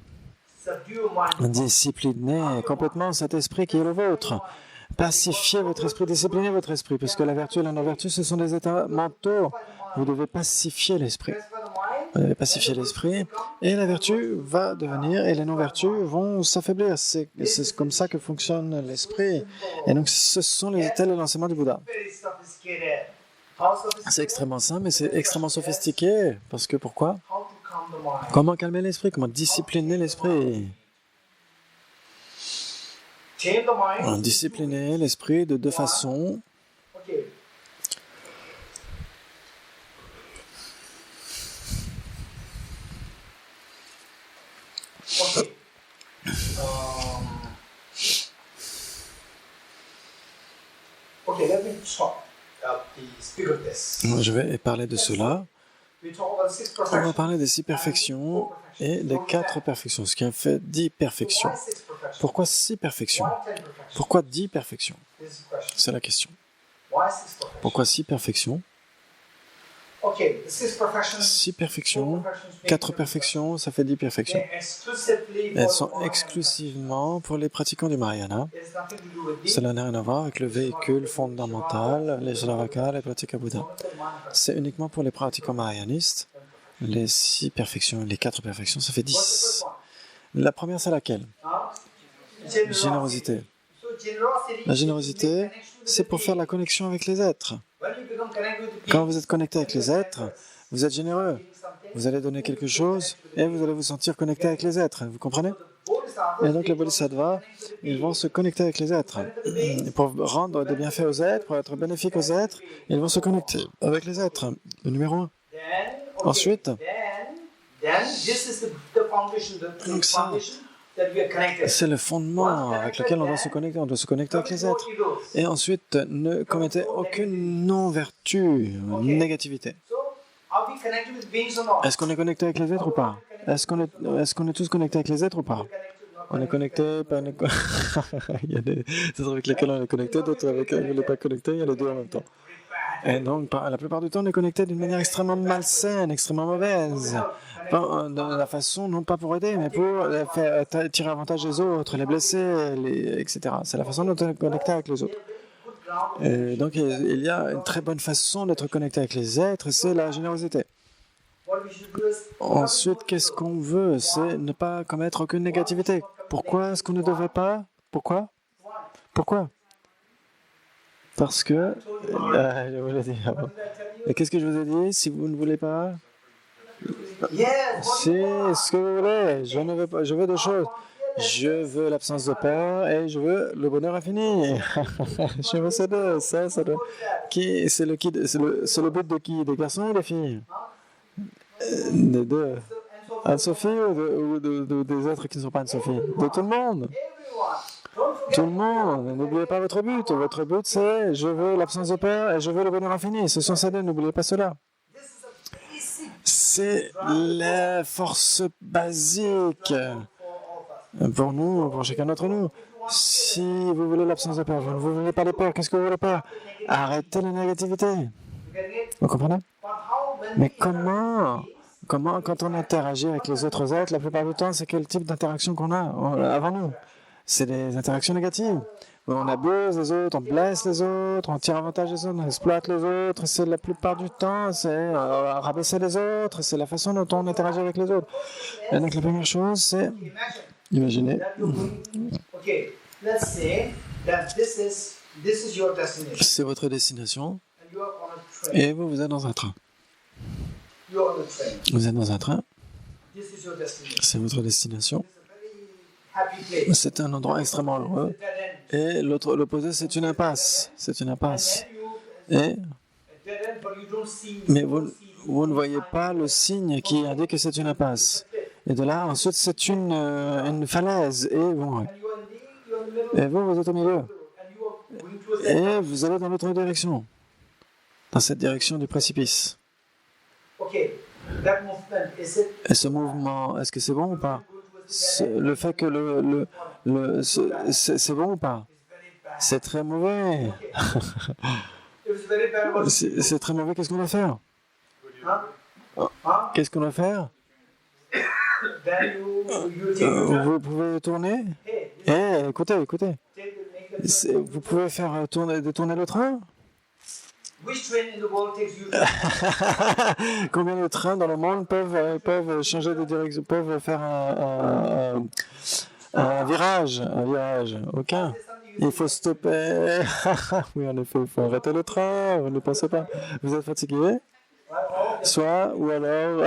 Disciplinez complètement cet esprit qui est le vôtre. Pacifiez votre esprit, disciplinez votre esprit, puisque la vertu et la non-vertu, ce sont des états mentaux. Vous devez pacifier l'esprit. Vous devez pacifier l'esprit, et la vertu va devenir, et les non-vertus vont s'affaiblir. C'est comme ça que fonctionne l'esprit. Et donc, ce sont les états de l'enseignement du Bouddha. C'est extrêmement simple, mais c'est extrêmement sophistiqué. Parce que pourquoi? Comment calmer l'esprit? Comment discipliner l'esprit? Discipliner l'esprit de deux façons. Je vais parler de cela. On va parler des 6 perfections et des 4 perfections, ce qui en fait 10 perfections. Pourquoi 6 perfections? Pourquoi 10 perfections? C'est la question. Pourquoi 6 perfections? 6 perfections, 4 perfections, ça fait 10 perfections. Elles sont exclusivement pour les pratiquants du Mahayana. Cela n'a rien à voir avec le véhicule fondamental, les Sravaka, les pratiquants Bouddha. C'est uniquement pour les pratiquants mahayanistes. Les 6 perfections, les 4 perfections, ça fait 10. La première, c'est laquelle? Générosité. La générosité, c'est pour faire la connexion avec les êtres. Quand vous êtes connecté avec les êtres, vous êtes généreux. Vous allez donner quelque chose et vous allez vous sentir connecté avec les êtres. Vous comprenez? Et donc les bodhisattvas, ils vont se connecter avec les êtres. Pour rendre des bienfaits aux êtres, pour être bénéfiques aux êtres, ils vont se connecter avec les êtres. Le numéro 1. Ensuite, donc ça, c'est le fondement avec lequel on doit se connecter. On doit se connecter avec les êtres. Et ensuite, ne commettez aucune non-vertu, négativité. Est-ce qu'on est connecté avec les êtres ou pas? Est-ce qu'on est tous connectés avec les êtres ou pas? On est connecté, pas il y a des êtres avec lesquels on est connecté, d'autres avec lesquels on n'est pas connecté, il y a les deux en même temps. Et donc, la plupart du temps, on est connecté d'une manière extrêmement malsaine, extrêmement mauvaise. De la façon, non pas pour aider, mais pour tirer avantage des autres, les blesser, etc. C'est la façon dont on est connecté avec les autres. Et donc, il y a une très bonne façon d'être connecté avec les êtres, c'est la générosité. Ensuite, qu'est-ce qu'on veut? C'est ne pas commettre aucune négativité. Pourquoi est-ce qu'on ne devrait pas? Pourquoi? Parce que... je vous l'ai dit avant. Et qu'est-ce que je vous ai dit? Si vous ne voulez pas... C'est ce que vous voulez. Je ne veux pas. Je veux deux choses. Je veux l'absence de peur et je veux le bonheur infini. Je veux ces deux. C'est le but de qui? Des garçons ou des filles? Des deux. Anne-Sophie ou des êtres qui ne sont pas Anne-Sophie? De tout le monde. Tout le monde. N'oubliez pas votre but. Votre but, c'est je veux l'absence de peur et je veux le bonheur infini. Ce sont ces deux. N'oubliez pas cela. C'est la force basique pour nous, pour chacun d'entre nous. Si vous voulez l'absence de peur, vous ne voulez pas les peurs, qu'est-ce que vous voulez pas? Arrêtez la négativité. Vous comprenez? Mais comment, quand on interagit avec les autres êtres, la plupart du temps, c'est quel type d'interaction qu'on a avant nous? C'est des interactions négatives. On abuse les autres, on blesse les autres, on tire avantage des autres, on exploite les autres. C'est la plupart du temps, c'est rabaisser les autres. C'est la façon dont on interagit avec les autres. Et donc la première chose, c'est imaginer. C'est votre destination. Et vous êtes dans un train. Vous êtes dans un train. C'est votre destination. C'est un endroit extrêmement heureux. Et l'opposé, c'est une impasse. C'est une impasse. Et Mais vous ne voyez pas le signe qui indique que c'est une impasse. Et de là, ensuite, c'est une falaise. Et vous êtes au milieu. Et vous allez dans l'autre direction, dans cette direction du précipice. Et ce mouvement, est-ce que c'est bon ou pas? Le fait que c'est bon ou pas? C'est très mauvais. C'est très mauvais. Qu'est-ce qu'on doit faire? Qu'est-ce qu'on doit faire? Vous pouvez tourner? Écoutez. Vous pouvez faire tourner le train? Combien de trains dans le monde peuvent changer de direction, peuvent faire un virage? Aucun. Il faut stopper. Oui, en effet, il faut arrêter le train. Ne pensez pas. Vous êtes fatigué? Ou alors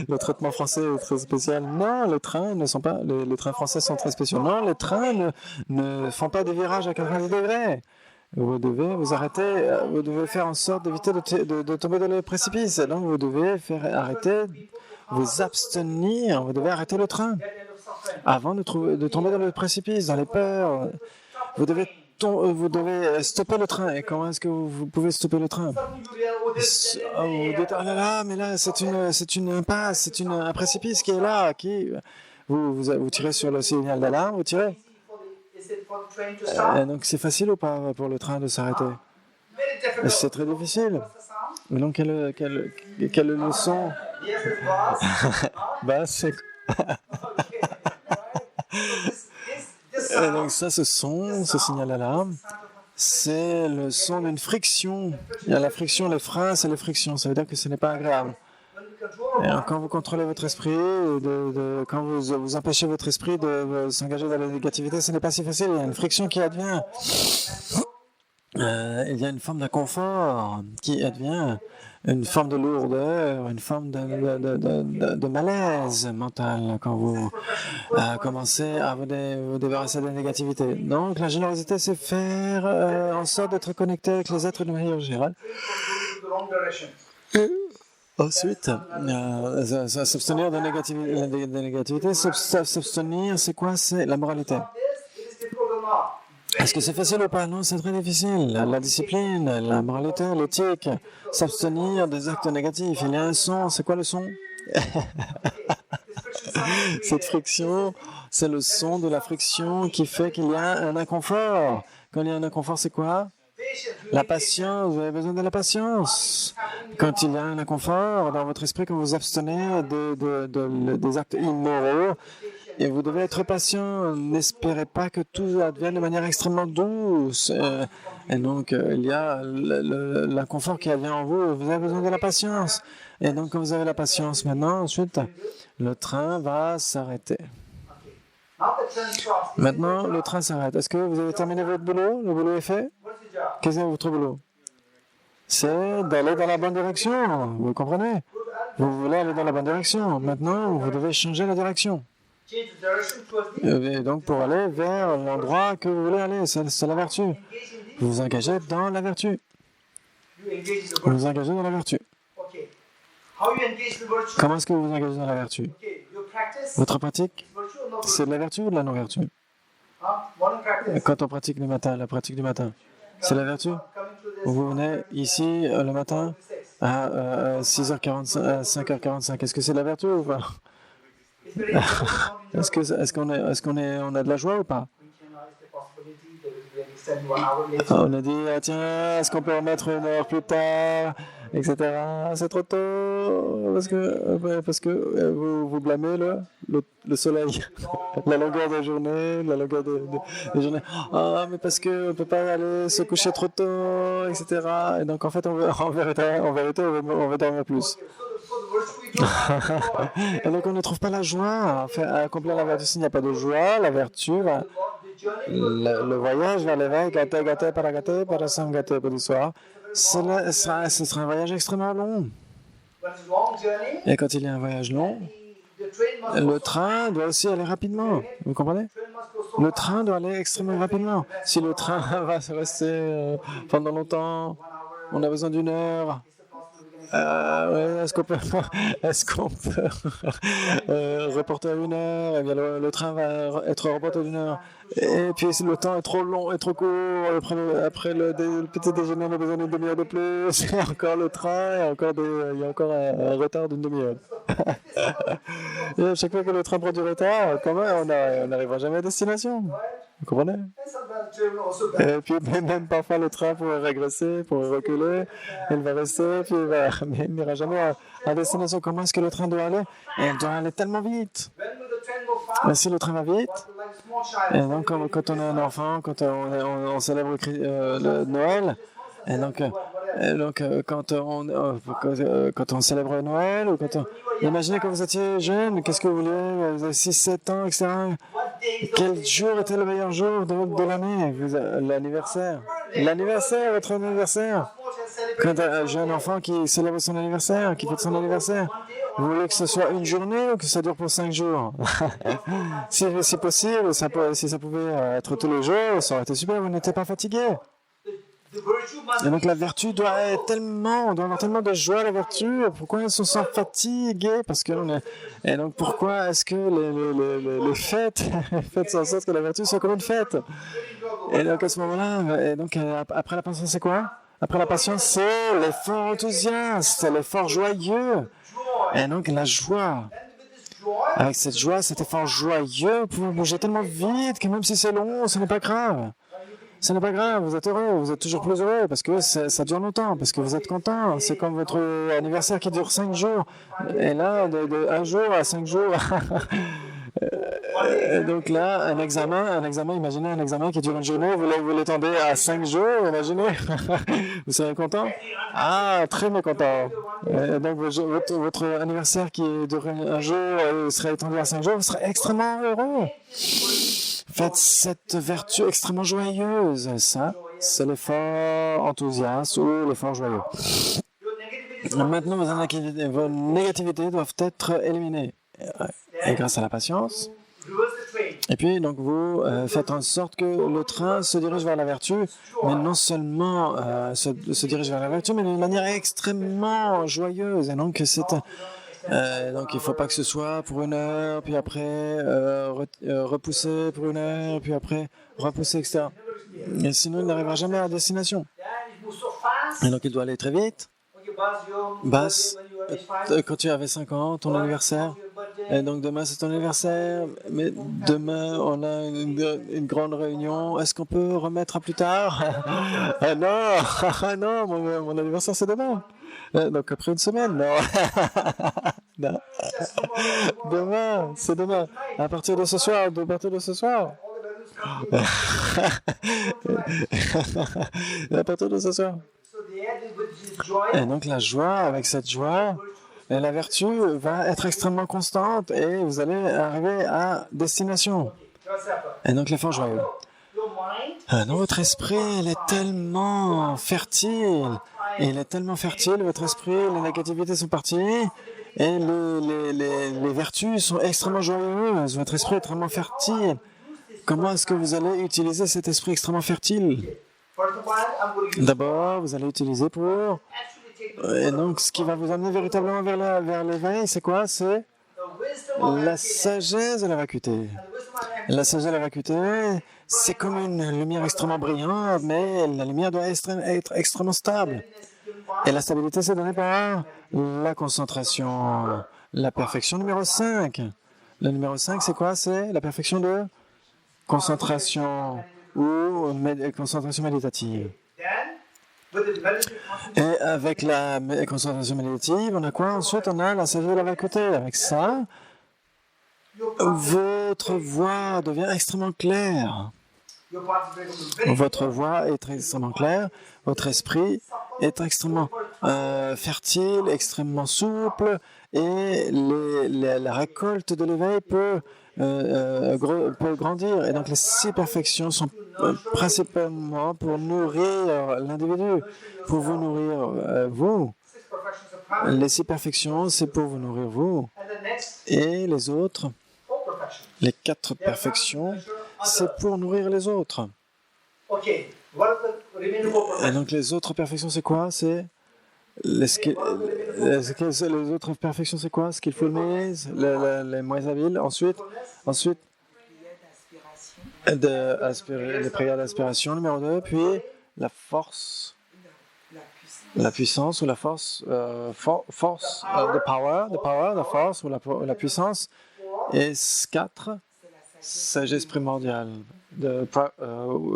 le traitement français est très spécial. Non, les trains ne sont pas. Les trains français sont très spéciaux. Non, les trains ne font pas des virages à 90 degrés. Vous devez vous arrêter. Vous devez faire en sorte d'éviter de tomber dans le précipice. Donc vous devez vous abstenir. Vous devez arrêter le train avant de tomber dans le précipice, dans les peurs. Vous devez stopper le train. Et comment est-ce que vous pouvez stopper le train? Vous dites, oh là là, mais là, c'est une impasse, c'est un précipice qui est là. Vous tirez sur le signal d'alarme, vous tirez. Donc c'est facile ou pas pour le train de s'arrêter? C'est très difficile. Donc quelle leçon? C'est... Donc ça, ce signal d'alarme, c'est le son d'une friction. Il y a la friction, les freins, c'est les frictions. Ça veut dire que ce n'est pas agréable. Et quand vous contrôlez votre esprit, quand vous empêchez votre esprit de s'engager dans la négativité, ce n'est pas si facile. Il y a une friction qui advient. Il y a une forme d'inconfort qui advient, une forme de lourdeur, une forme de malaise mental quand vous commencez à vous débarrasser de la négativité. Donc la générosité, c'est faire en sorte d'être connecté avec les êtres de manière générale. Ensuite, s'abstenir de négativité. S'abstenir, c'est quoi? C'est la moralité. Est-ce que c'est facile ou pas? Non, c'est très difficile. La discipline, la moralité, l'éthique, s'abstenir des actes négatifs. Il y a un son. C'est quoi le son? Cette friction, c'est le son de la friction qui fait qu'il y a un inconfort. Quand il y a un inconfort, c'est quoi? La patience. Vous avez besoin de la patience. Quand il y a un inconfort dans votre esprit, quand vous abstenez des actes immoraux, et vous devez être patient. N'espérez pas que tout advienne de manière extrêmement douce. Et donc, il y a l'inconfort qui advient en vous. Vous avez besoin de la patience. Et donc, quand vous avez la patience maintenant, ensuite, le train va s'arrêter. Maintenant, le train s'arrête. Est-ce que vous avez terminé votre boulot? Le boulot est fait? Qu'est-ce que c'est votre boulot? C'est d'aller dans la bonne direction. Vous comprenez? Vous voulez aller dans la bonne direction. Maintenant, vous devez changer la direction. Et donc, pour aller vers l'endroit que vous voulez aller, c'est la vertu. Vous vous engagez dans la vertu. Vous vous engagez dans la vertu. Comment est-ce que vous vous engagez dans la vertu? Votre pratique, c'est de la vertu ou de la non-vertu? Quand on pratique le matin, la pratique du matin, c'est la vertu? Vous venez ici le matin à 6h45, 5h45. Est-ce que c'est de la vertu ou pas? Est-ce qu'on a de la joie ou pas? On a dit, tiens, est-ce qu'on peut remettre 1 heure plus tard, etc. C'est trop tôt, parce que vous blâmez le soleil, la longueur de journée, des journées. Ah, mais parce qu'on ne peut pas aller se coucher trop tôt, etc. Et donc, en fait, en vérité, on va dormir plus. Et donc, on ne trouve pas la joie à accomplir la vertu. S'il n'y a pas de joie, la vertu le voyage vers l'éveil, gâté, para samgate, bodhisoir, ce sera un voyage extrêmement long. Et quand il y a un voyage long, le train doit aussi aller rapidement. Vous comprenez? Le train doit aller extrêmement rapidement. Si le train va rester pendant longtemps, on a besoin d'une heure. Ouais, est-ce qu'on peut reporter à une heure? Eh bien, le train va être reporté d'une heure. Et puis le temps est trop long et trop court. Après le petit déjeuner, on a besoin d'une demi-heure de plus. Et encore le train, il y a encore un retard d'une demi-heure. Et à chaque fois que le train prend du retard, quand même, on n'arrivera jamais à destination. Vous comprenez? Et puis même parfois le train pourrait régresser, pourrait reculer, il va rester, puis mais il n'ira jamais à destination. Comment est-ce que le train doit aller? Et il doit aller tellement vite. Et si le train va vite, et donc quand on est un enfant, quand on célèbre le Noël, et donc quand on célèbre Noël, ou imaginez quand vous étiez jeune, qu'est-ce que vous vouliez, vous avez 6-7 ans, etc. Quel jour était le meilleur jour de l'année? L'anniversaire. L'anniversaire, votre anniversaire. Quand un jeune enfant qui célèbre son anniversaire, qui fête son anniversaire, vous voulez que ce soit une journée ou que ça dure pour 5 jours? Si possible, si ça pouvait être tous les jours, ça aurait été super, vous n'étiez pas fatigué. Et donc la vertu on doit avoir tellement de joie, la vertu. Pourquoi on se sent fatigué? Et donc pourquoi est-ce que les fêtes font en sorte que la vertu soit comme une fête? Et donc à ce moment-là, et donc après la patience, c'est quoi? Après la patience, c'est l'effort enthousiaste, c'est l'effort joyeux. Et donc la joie. Avec cette joie, cet effort joyeux, vous pouvez bouger tellement vite que même si c'est long, ce n'est pas grave. Ce n'est pas grave, vous êtes heureux, vous êtes toujours plus heureux parce que ça dure longtemps, parce que vous êtes content. C'est comme votre anniversaire qui dure 5 jours. Et là, de 1 jour à 5 jours. Donc là, un examen, imaginez un examen qui dure une journée, vous l'étendez à 5 jours, imaginez. Vous serez content? Ah, très mécontent. Donc votre anniversaire qui dure un jour serait étendu à 5 jours, vous serez extrêmement heureux. Faites cette vertu extrêmement joyeuse. Ça, c'est l'effort enthousiaste ou l'effort joyeux. Maintenant, vos négativités doivent être éliminées. Et grâce à la patience. Et puis, donc, vous faites en sorte que le train se dirige vers la vertu, mais non seulement se dirige vers la vertu, mais d'une manière extrêmement joyeuse. Et donc, donc il ne faut pas que ce soit pour 1 heure, puis après repousser pour 1 heure, puis après repousser, etc. Et sinon, il n'arrivera jamais à destination. Et donc il doit aller très vite. Basse, quand tu avais 5 ans, ton anniversaire, et donc demain c'est ton anniversaire, mais demain on a une grande réunion, est-ce qu'on peut remettre à plus tard? Ah non, mon anniversaire c'est demain. Donc après 1 semaine, non. Non. Demain, c'est demain. À partir de ce soir. À partir de ce soir. Et donc la joie, avec cette joie, la vertu va être extrêmement constante et vous allez arriver à destination. Et donc l'effort joyeux. Dans votre esprit, il est tellement fertile. Il est tellement fertile, votre esprit, les négativités sont parties et les vertus sont extrêmement joyeuses. Votre esprit est extrêmement fertile. Comment est-ce que vous allez utiliser cet esprit extrêmement fertile? D'abord, vous allez utiliser pour... Et donc, ce qui va vous amener véritablement vers l'éveil, c'est quoi? C'est la sagesse de la vacuité. La sagesse de la vacuité, c'est comme une lumière extrêmement brillante, mais la lumière doit être extrêmement stable. Et la stabilité, c'est donné par la concentration. La perfection numéro 5. Le numéro 5, c'est quoi? C'est la perfection de concentration ou concentration méditative. Et avec la concentration méditative, on a quoi? Ensuite, on a la sagesse de la vacuité. Avec ça, votre voix devient extrêmement claire. Votre voix est extrêmement claire, votre esprit est extrêmement fertile, extrêmement souple, et la récolte de l'éveil peut grandir. Et donc les 6 perfections sont principalement pour nourrir l'individu, pour vous nourrir vous. Les 6 perfections, c'est pour vous nourrir vous. Et les autres, les 4 perfections, c'est pour nourrir les autres. Et donc les autres perfections, c'est quoi? C'est les autres perfections, c'est quoi? Skillfulness, les moins habiles. Ensuite, les prières d'aspiration, numéro 2, puis la force, la puissance ou la force, the power, la force ou la puissance. Et 4, sagesse primordiale.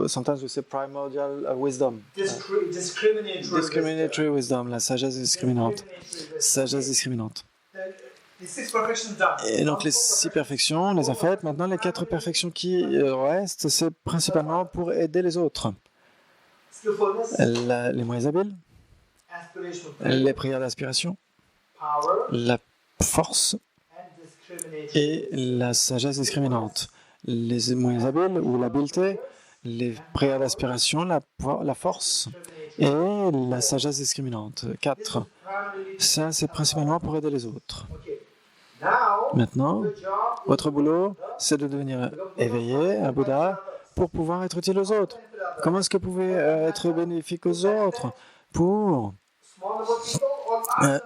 Sometimes we say primordial wisdom. Discriminatory wisdom, la sagesse discriminante. Et donc les 6 perfections, on les a faites. Maintenant, les 4 perfections qui restent, c'est principalement pour aider les autres. Les moins habiles, les prières d'aspiration, la force et la sagesse discriminante. Les moins habiles ou l'habileté, les prières d'aspiration, la force et la sagesse discriminante. 4. Ça, c'est principalement pour aider les autres. Maintenant, votre boulot, c'est de devenir éveillé, un Bouddha, pour pouvoir être utile aux autres. Comment est-ce que vous pouvez être bénéfique aux autres? Pour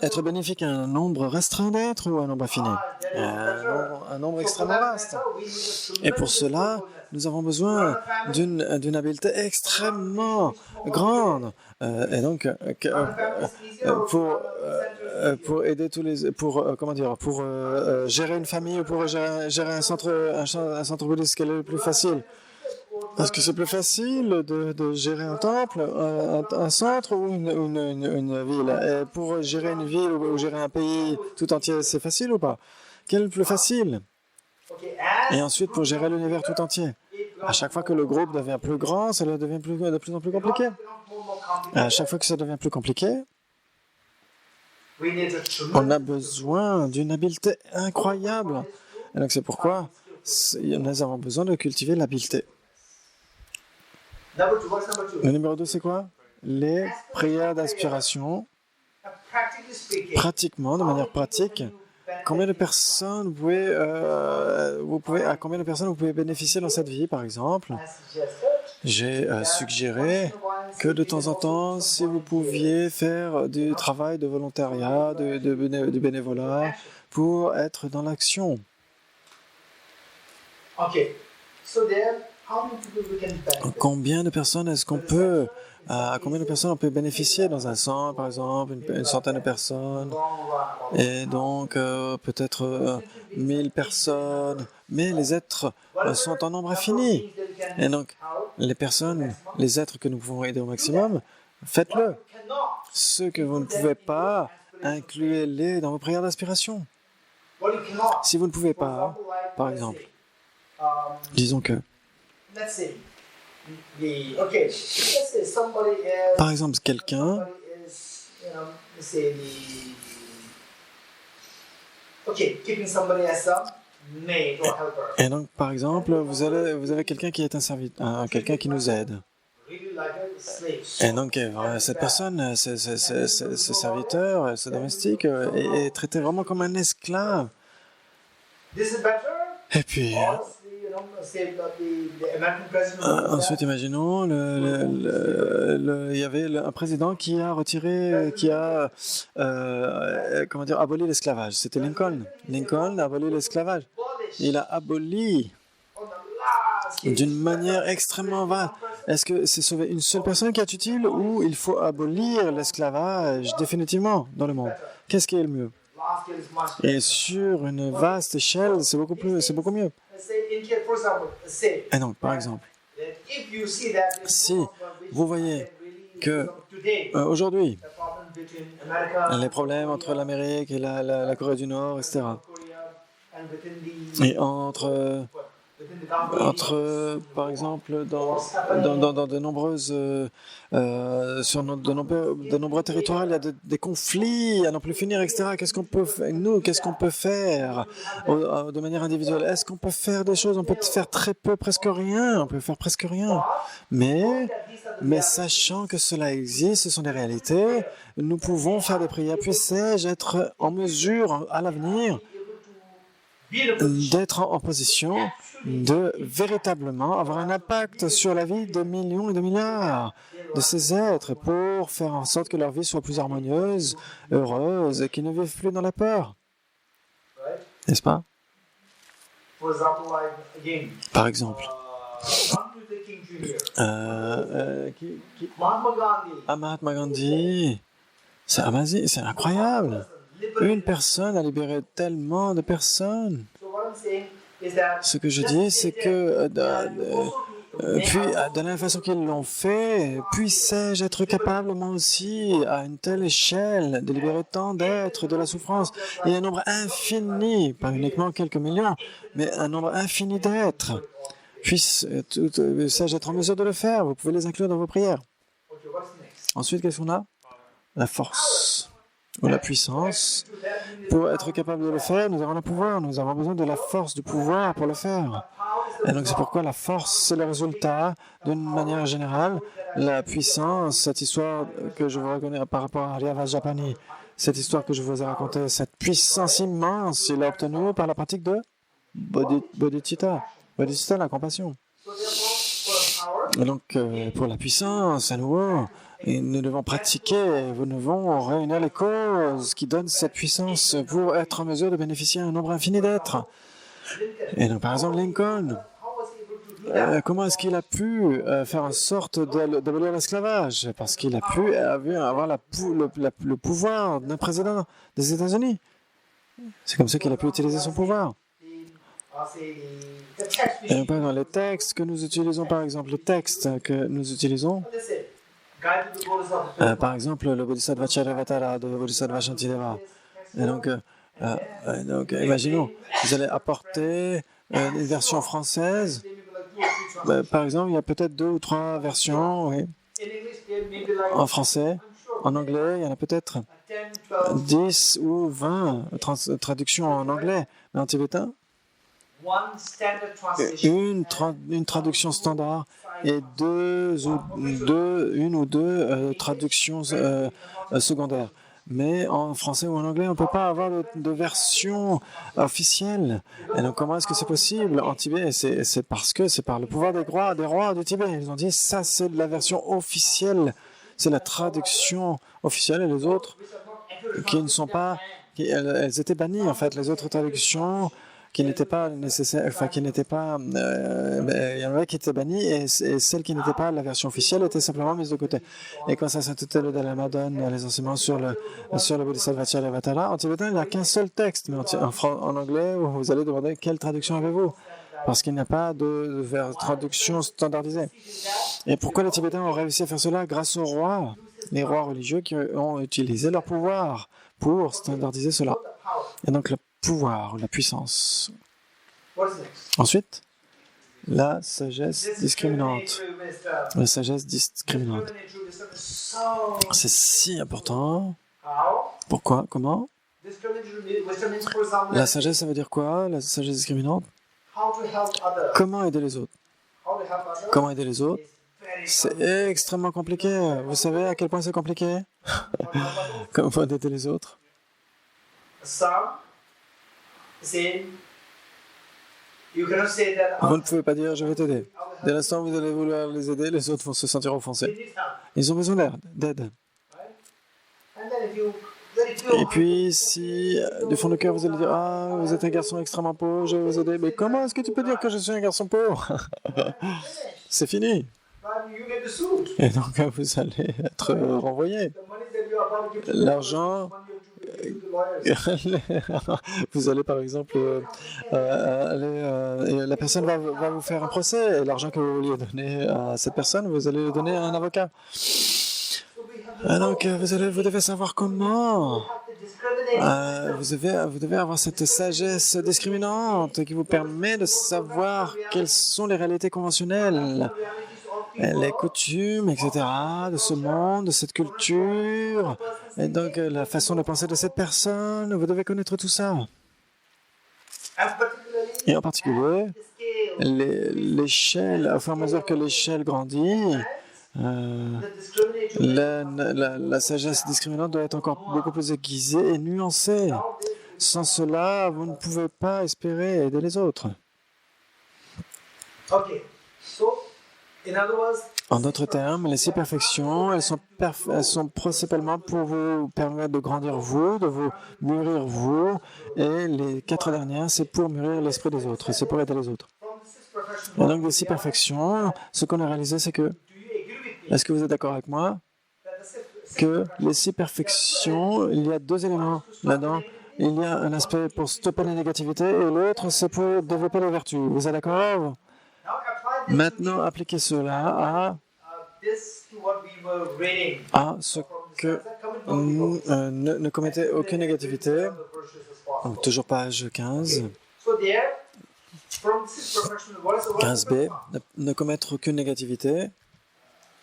être bénéfique à un nombre restreint d'êtres ou un nombre infini? Un nombre extrêmement vaste. Et pour cela, nous avons besoin d'une habileté extrêmement grande. Et donc, pour aider tous les, pour gérer une famille ou pour gérer un centre bouddhiste, quel est le plus facile? Est-ce que c'est plus facile de gérer un temple, un centre ou une ville? Et pour gérer une ville ou gérer un pays tout entier, c'est facile ou pas? Quel est le plus facile? Et ensuite, pour gérer l'univers tout entier, à chaque fois que le groupe devient plus grand, ça devient de plus en plus compliqué. À chaque fois que ça devient plus compliqué, on a besoin d'une habileté incroyable. Et donc c'est pourquoi nous avons besoin de cultiver l'habileté. Le numéro 2, c'est quoi? Les prières d'aspiration. Pratiquement, de manière pratique, à combien de personnes vous pouvez bénéficier dans cette vie, par exemple? J'ai suggéré que de temps en temps, si vous pouviez faire du travail de volontariat, du bénévolat, pour être dans l'action. Combien de personnes est-ce qu'on peut, à combien de personnes on peut bénéficier dans un centre, par exemple, une centaine de personnes, et donc peut-être 1000 personnes, mais les êtres sont en nombre infini. Et donc, les êtres que nous pouvons aider au maximum, faites-le. Ceux que vous ne pouvez pas, incluez-les dans vos prières d'aspiration. Si vous ne pouvez pas, par exemple, disons que par exemple, quelqu'un et donc, par exemple, vous avez quelqu'un qui est un serviteur, quelqu'un qui nous aide. Et donc, cette personne, ce serviteur, ce domestique, est traité vraiment comme un esclave. Et puis, ensuite, imaginons, il y avait un président qui a aboli l'esclavage. C'était Lincoln. Lincoln a aboli l'esclavage. Il a aboli d'une manière extrêmement vaste. Est-ce que c'est sauver une seule personne qui est utile ou il faut abolir l'esclavage définitivement dans le monde? Qu'est-ce qui est le mieux? Et sur une vaste échelle, c'est beaucoup mieux. Et donc, par exemple, si vous voyez que aujourd'hui, les problèmes entre l'Amérique et la Corée du Nord, etc., et entre par exemple, dans de nombreuses, sur de nombreux territoires, il y a des conflits à n'en plus finir, etc. Qu'est-ce qu'on peut faire de manière individuelle? Est-ce qu'on peut faire des choses? On peut faire très peu, presque rien. On peut faire presque rien. Mais sachant que cela existe, ce sont des réalités, nous pouvons faire des prières. Puisse-je être en mesure, à l'avenir, d'être en position de véritablement avoir un impact sur la vie de millions et de milliards de ces êtres pour faire en sorte que leur vie soit plus harmonieuse, heureuse et qu'ils ne vivent plus dans la peur. N'est-ce pas? Par exemple, Mahatma Gandhi, c'est amazing, c'est incroyable. Une personne a libéré tellement de personnes. Ce que je dis, c'est que puis, de la même façon qu'ils l'ont fait, puissais-je être capable, moi aussi, à une telle échelle, de libérer tant d'êtres de la souffrance. Il y a un nombre infini, pas uniquement quelques millions, mais un nombre infini d'êtres. Puissais-je être en mesure de le faire? Vous pouvez les inclure dans vos prières. Ensuite, qu'est-ce qu'on a? La force ou la puissance. Pour être capable de le faire, nous avons le pouvoir. Nous avons besoin de la force, du pouvoir pour le faire. Et donc c'est pourquoi la force, c'est le résultat, d'une manière générale, la puissance, cette histoire que je vous raconte par rapport à Arya Vajrapani, cette histoire que je vous ai racontée, cette puissance immense, il l'a obtenue par la pratique de bodhicitta. Bodhicitta, la compassion. Et donc pour la puissance, à nouveau, nous devons pratiquer, nous devons réunir les causes qui donnent cette puissance pour être en mesure de bénéficier d'un nombre infini d'êtres. Et donc, par exemple, Lincoln, comment est-ce qu'il a pu faire en sorte d'abolir l'esclavage? Parce qu'il a pu avoir le pouvoir d'un président des États-Unis. C'est comme ça qu'il a pu utiliser son pouvoir. Et donc, dans les textes que nous utilisons, par exemple, le texte que nous utilisons, par exemple, le Bodhisattva Charyavatara de Bodhisattva Shantideva. Et donc, imaginons, vous allez apporter une version française. Par exemple, il y a peut-être 2 ou 3 versions, oui. En français. En anglais, il y en a peut-être 10 ou 20 traductions en anglais. Mais en tibétain, une traduction standard et une ou deux traductions secondaires. Mais en français ou en anglais, on ne peut pas avoir de version officielle. Et donc, comment est-ce que c'est possible en Tibet? C'est parce que c'est par le pouvoir des rois du Tibet. Ils ont dit, ça c'est la version officielle, c'est la traduction officielle, et les autres qui ne sont pas, elles étaient bannies en fait, les autres traductions qui n'étaient pas nécessaires, enfin qui n'étaient pas, il y en avait qui étaient bannies et celles qui n'étaient pas la version officielle étaient simplement mises de côté. Et quand ça s'intitule le Dalai Lama donne les enseignements sur le Bodhisattva Charyavatara, en tibétain il n'y a qu'un seul texte, mais en anglais vous allez demander quelle traduction avez-vous, parce qu'il n'y a pas de traduction standardisée. Et pourquoi les Tibétains ont réussi à faire cela? Grâce aux rois, les rois religieux qui ont utilisé leur pouvoir pour standardiser cela. Et donc le pouvoir, la puissance. Ensuite, la sagesse discriminante. La sagesse discriminante. C'est si important. Pourquoi? Comment? La sagesse, ça veut dire quoi? La sagesse discriminante? Comment aider les autres? Comment aider les autres? C'est extrêmement compliqué. Vous savez à quel point c'est compliqué? Comment aider les autres? Vous ne pouvez pas dire « je vais t'aider ». Dès l'instant où vous allez vouloir les aider, les autres vont se sentir offensés. Ils ont besoin d'aide. Et puis, si du fond de cœur vous allez dire « ah, vous êtes un garçon extrêmement pauvre, je vais vous aider ». Mais comment est-ce que tu peux dire que je suis un garçon pauvre? C'est fini. Et donc, vous allez être renvoyé. L'argent... vous allez par exemple la personne va vous faire un procès et l'argent que vous vouliez donner à cette personne, vous allez le donner à un avocat. Donc vous devez savoir comment vous devez avoir cette sagesse discriminante qui vous permet de savoir quelles sont les réalités conventionnelles, les coutumes, etc., de ce monde, de cette culture, et donc la façon de penser de cette personne. Vous devez connaître tout ça. Et en particulier, l'échelle, au fur et à mesure que l'échelle grandit, la sagesse discriminante doit être encore beaucoup plus aiguisée et nuancée. Sans cela, vous ne pouvez pas espérer aider les autres. Okay. So, in other words, En d'autres termes, les 6 perfections, elles sont principalement pour vous permettre de grandir vous, de vous mûrir vous, et les 4 dernières, c'est pour mûrir l'esprit des autres, c'est pour aider les autres. from the 6 perfections, Et donc, les 6 perfections, ce qu'on a réalisé, c'est que, do you agree with me est-ce que vous êtes d'accord avec moi, that the six que les 6 perfections, il y a 2 éléments là-dedans. Il y a un aspect pour stopper la négativité et l'autre, c'est pour développer la vertu. Vous êtes d'accord? now apply this Maintenant, appliquez cela this to what we were reading à ce from the que stanza. Comment ne commettez aucune négativité. Donc, toujours page 15. So there, from the 6 perfections, what is the 15b, ne commettre aucune négativité.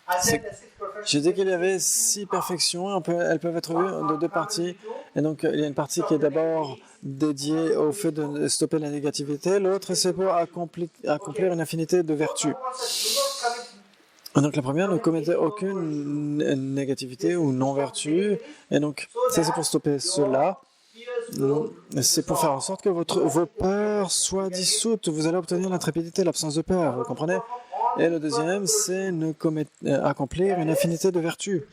I said the 6 perfections. J'ai dit qu'il y avait 6 perfections, elles peuvent être vues de 2 parties. Et donc, il y a une partie qui est d'abord dédiée au fait de stopper la négativité, l'autre, c'est pour accomplir une infinité de vertus. Et donc, la première, ne commettez aucune négativité ou non-vertu. Et donc, ça, c'est pour stopper cela. C'est pour faire en sorte que vos peurs soient dissoutes. Vous allez obtenir l'intrépidité, l'absence de peur, vous comprenez? Et le deuxième, c'est accomplir une infinité de vertus.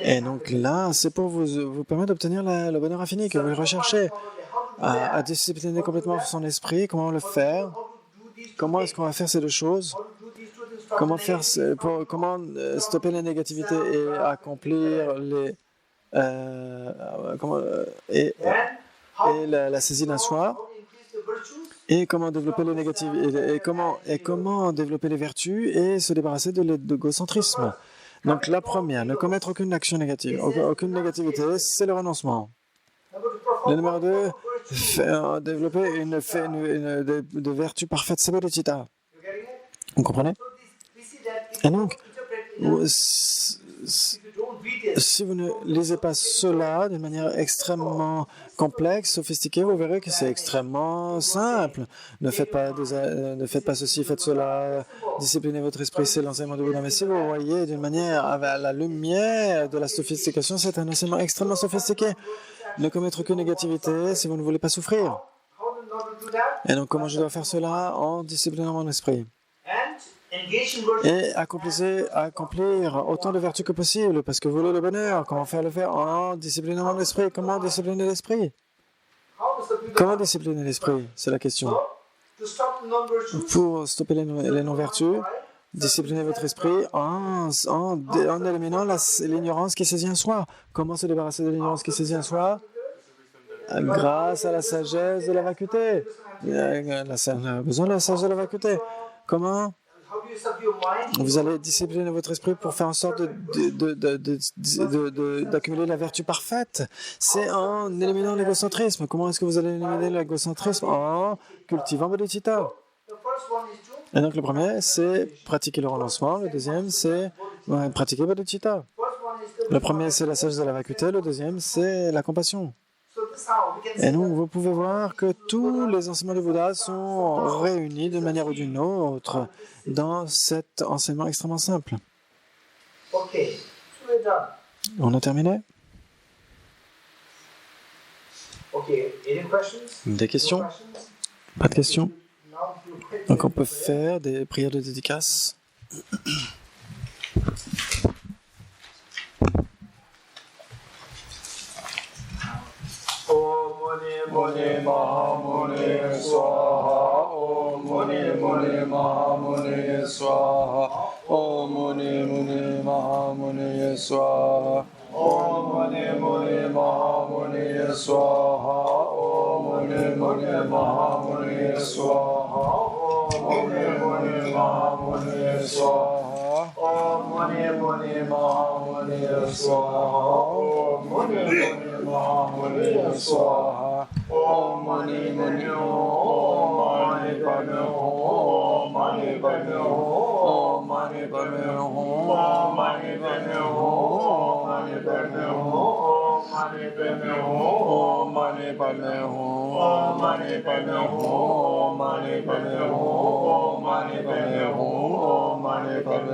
Et donc là, c'est pour vous permettre d'obtenir le bonheur infini que vous recherchez. À discipliner complètement son esprit, comment le faire? Comment est-ce qu'on va faire ces 2 choses? Comment stopper la négativité et accomplir la saisie d'un soi? Et comment développer les négativités, et comment développer les vertus et se débarrasser de l'égocentrisme. Donc la première, ne commettre aucune action négative, aucune négativité, c'est le renoncement. Le numéro 2, développer de vertus parfaites, c'est bodhicitta. Vous comprenez? Et donc, si vous ne lisez pas cela d'une manière extrêmement complexe, sophistiquée, vous verrez que c'est extrêmement simple. Ne faites pas ceci, faites cela, disciplinez votre esprit, c'est l'enseignement de Bouddha. Mais si vous voyez d'une manière à la lumière de la sophistication, c'est un enseignement extrêmement sophistiqué. Ne commettre aucune négativité si vous ne voulez pas souffrir. Et donc, comment je dois faire cela? En disciplinant mon esprit. Et accomplir autant de vertus que possible, parce que vous voulez le bonheur. Comment faire le faire? En disciplinant mon esprit. Comment discipliner l'esprit? Comment discipliner l'esprit? C'est la question. Pour stopper les non-vertus, disciplinez votre esprit en éliminant l'ignorance qui saisit en soi. Comment se débarrasser de l'ignorance qui saisit en soi? Grâce à la sagesse de la vacuité. On a besoin de la sagesse de la vacuité. Comment? Vous allez discipliner votre esprit pour faire en sorte d'accumuler la vertu parfaite. C'est en éliminant l'égocentrisme. Comment est-ce que vous allez éliminer l'égocentrisme? En cultivant bodhicitta. Et donc le premier, c'est pratiquer le renoncement. Le deuxième, c'est pratiquer bodhicitta. Le premier, c'est la sagesse de la vacuité. Le deuxième, c'est la compassion. Et donc, vous pouvez voir que tous les enseignements du Bouddha sont réunis d'une manière ou d'une autre dans cet enseignement extrêmement simple. On a terminé? Des questions? Pas de questions? Donc, on peut faire des prières de dédicace. Om Muni Mahamuni Swaha. Om Muni Mahamuni Swaha. Om Muni Mahamuni Swaha. Om Muni Mahamuni Swaha. Om Muni Mahamuni Swaha. Om Muni Mahamuni Swaha. Om Muni Mahamuni Swaha. Om Muni Mahamuni Swaha. Om Mani Mani Om Mani Padme Om Mani Padme Om Mani Padme Om Mani Padme Om Mani Padme Om Mani Padme Om Mani Padme Om Mani Padme Om Mani Padme Om Mani Padme Om Mani Padme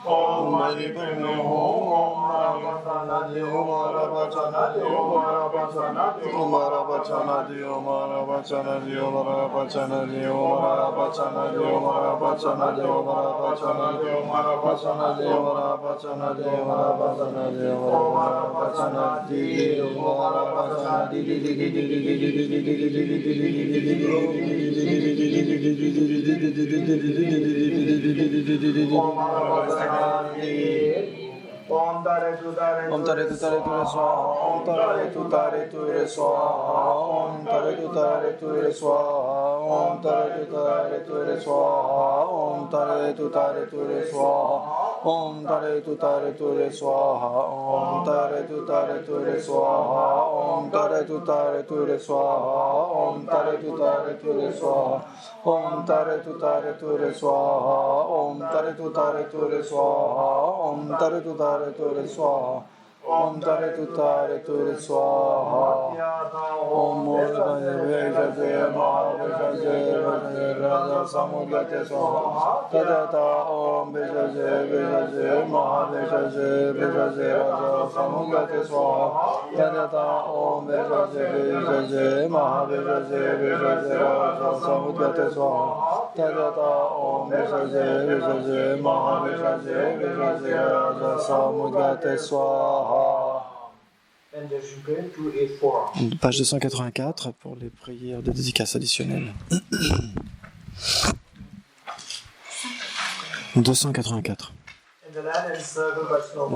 Om Mani Padme Om Mani Padme Om Om tare tutare ture swaha, om tare tutare ture swaha, om tare tutare ture swaha, om tare tutare ture swaha, om tare tutare ture swaha, om tare tutare ture swaha, om tare tutare ture swaha, om tare tutare ture swaha, om tare tutare ture swaha, om tare tutare ture swaha, om tare tutare ture swaha, om tare tutare ture swaha, om tare tutare ture swaha, om mordane vejaje mahavejaje raja samudgate swaha, tadata om vejaje mahavejaje raja samudgate swaha, tadata om vejaje mahavejaje raja samudgate swaha, tadata om vejaje mahavejaje raja samudgate swaha. Page 284 pour les prières de dédicace additionnelles. 284.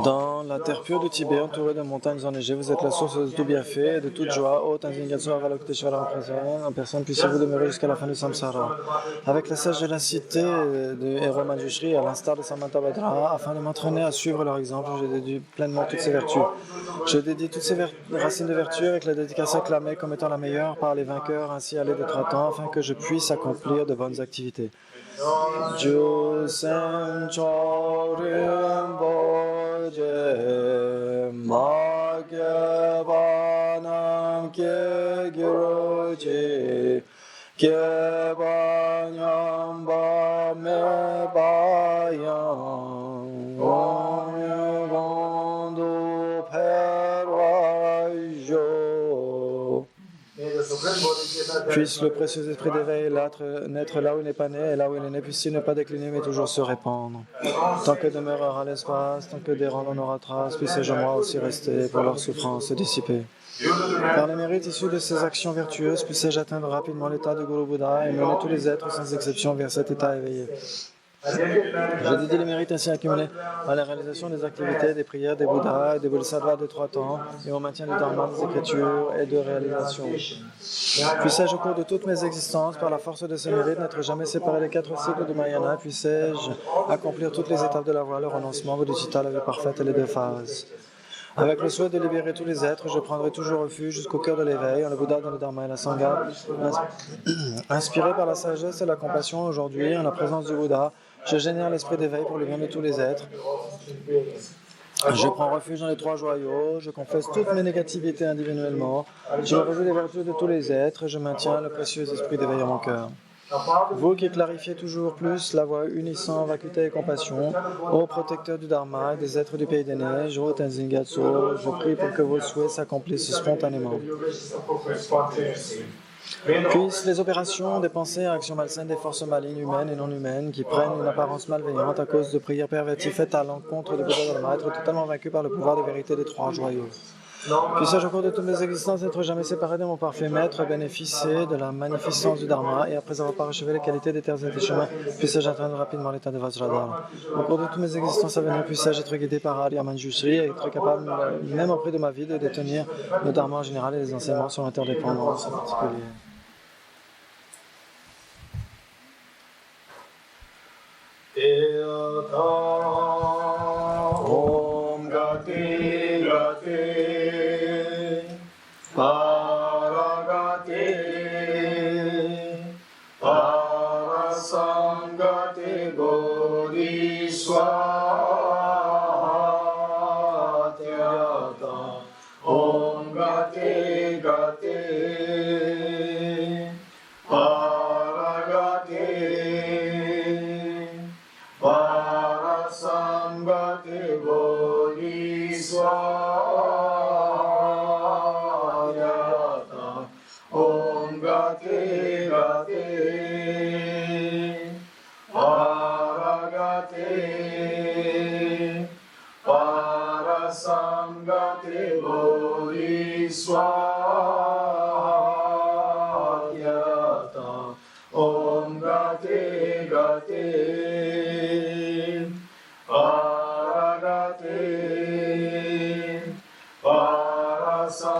Dans la terre pure du Tibet, entourée de montagnes enneigées, vous êtes la source de tout bienfait et de toute joie. Ô Tanzingatsu Avalokiteshvara présent, en personne, puissiez-vous demeurer jusqu'à la fin du samsara. Avec la sage de la cité de héros Manjushri, à l'instar de Samantabhadra, afin de m'entraîner à suivre leur exemple, je dédie pleinement toutes ces vertus. Je dédie toutes ces racines de vertu avec la dédicace acclamée comme étant la meilleure par les vainqueurs, ainsi allés de 30 ans, afin que je puisse accomplir de bonnes activités. Jusen chorim boje magyabanam ke gyuruji kebanyam ba me bayam om yondu pervajo. Puisse le précieux esprit d'éveil naître là où il n'est pas né, et là où il est né, puisse-t-il ne pas décliner, mais toujours se répandre. Tant que demeurera l'espace, tant que des rangs en aura trace, puisse-je moi aussi rester pour leur souffrance se dissiper. Par les mérites issus de ces actions vertueuses, puisse-je atteindre rapidement l'état de Guru Bouddha et mener tous les êtres sans exception vers cet état éveillé. Je dédie les mérites ainsi accumulés à la réalisation des activités, des prières, des Bouddhas et des Bodhisattvas de 3 temps et au maintien du Dharma, des écritures et de réalisation. Puisse-je au cours de toutes mes existences, par la force de ces mérites, n'être jamais séparé des 4 cycles de Mahayana, puisse-je accomplir toutes les étapes de la voie, le renoncement, Bodhicitta, la vie parfaite et les 2 phases. Avec le souhait de libérer tous les êtres, je prendrai toujours refuge jusqu'au cœur de l'éveil, en le Bouddha, dans le Dharma et la Sangha. Inspiré par la sagesse et la compassion aujourd'hui, en la présence du Bouddha, je génère l'esprit d'éveil pour le bien de tous les êtres. Je prends refuge dans les 3 joyaux, je confesse toutes mes négativités individuellement, je me réjouis des vertus de tous les êtres, je maintiens le précieux esprit d'éveil en mon cœur. Vous qui clarifiez toujours plus la voie unissant vacuité et compassion, ô protecteur du Dharma et des êtres du pays des neiges, ô Tenzin Gyatso, je prie pour que vos souhaits s'accomplissent spontanément. Puissent les opérations des pensées et actions malsaines des forces malignes humaines et non humaines qui prennent une apparence malveillante à cause de prières perverties faites à l'encontre de Bouddha Dharma être totalement vaincues par le pouvoir de vérité des 3 joyaux. Puisse-je au cours de toutes mes existences n'être jamais séparé de mon parfait maître, bénéficier de la magnificence du Dharma et après avoir parachevé les qualités des terres et des chemins, puisse-je atteindre rapidement l'état de Vajradhara. Au cours de toutes mes existences à venir, puisse-je être guidé par Arya Manjushri et être capable, même auprès de ma vie, de détenir le Dharma en général et les enseignements sur l'interdépendance en particulier. Om Gati Gati Paragati Parasangati Bodhiswatyata Om Gati Gati Paragati Sangate Gate Aragate Parasangate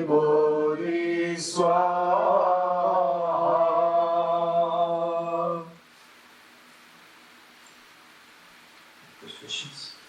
Bodhiswaha. Questions?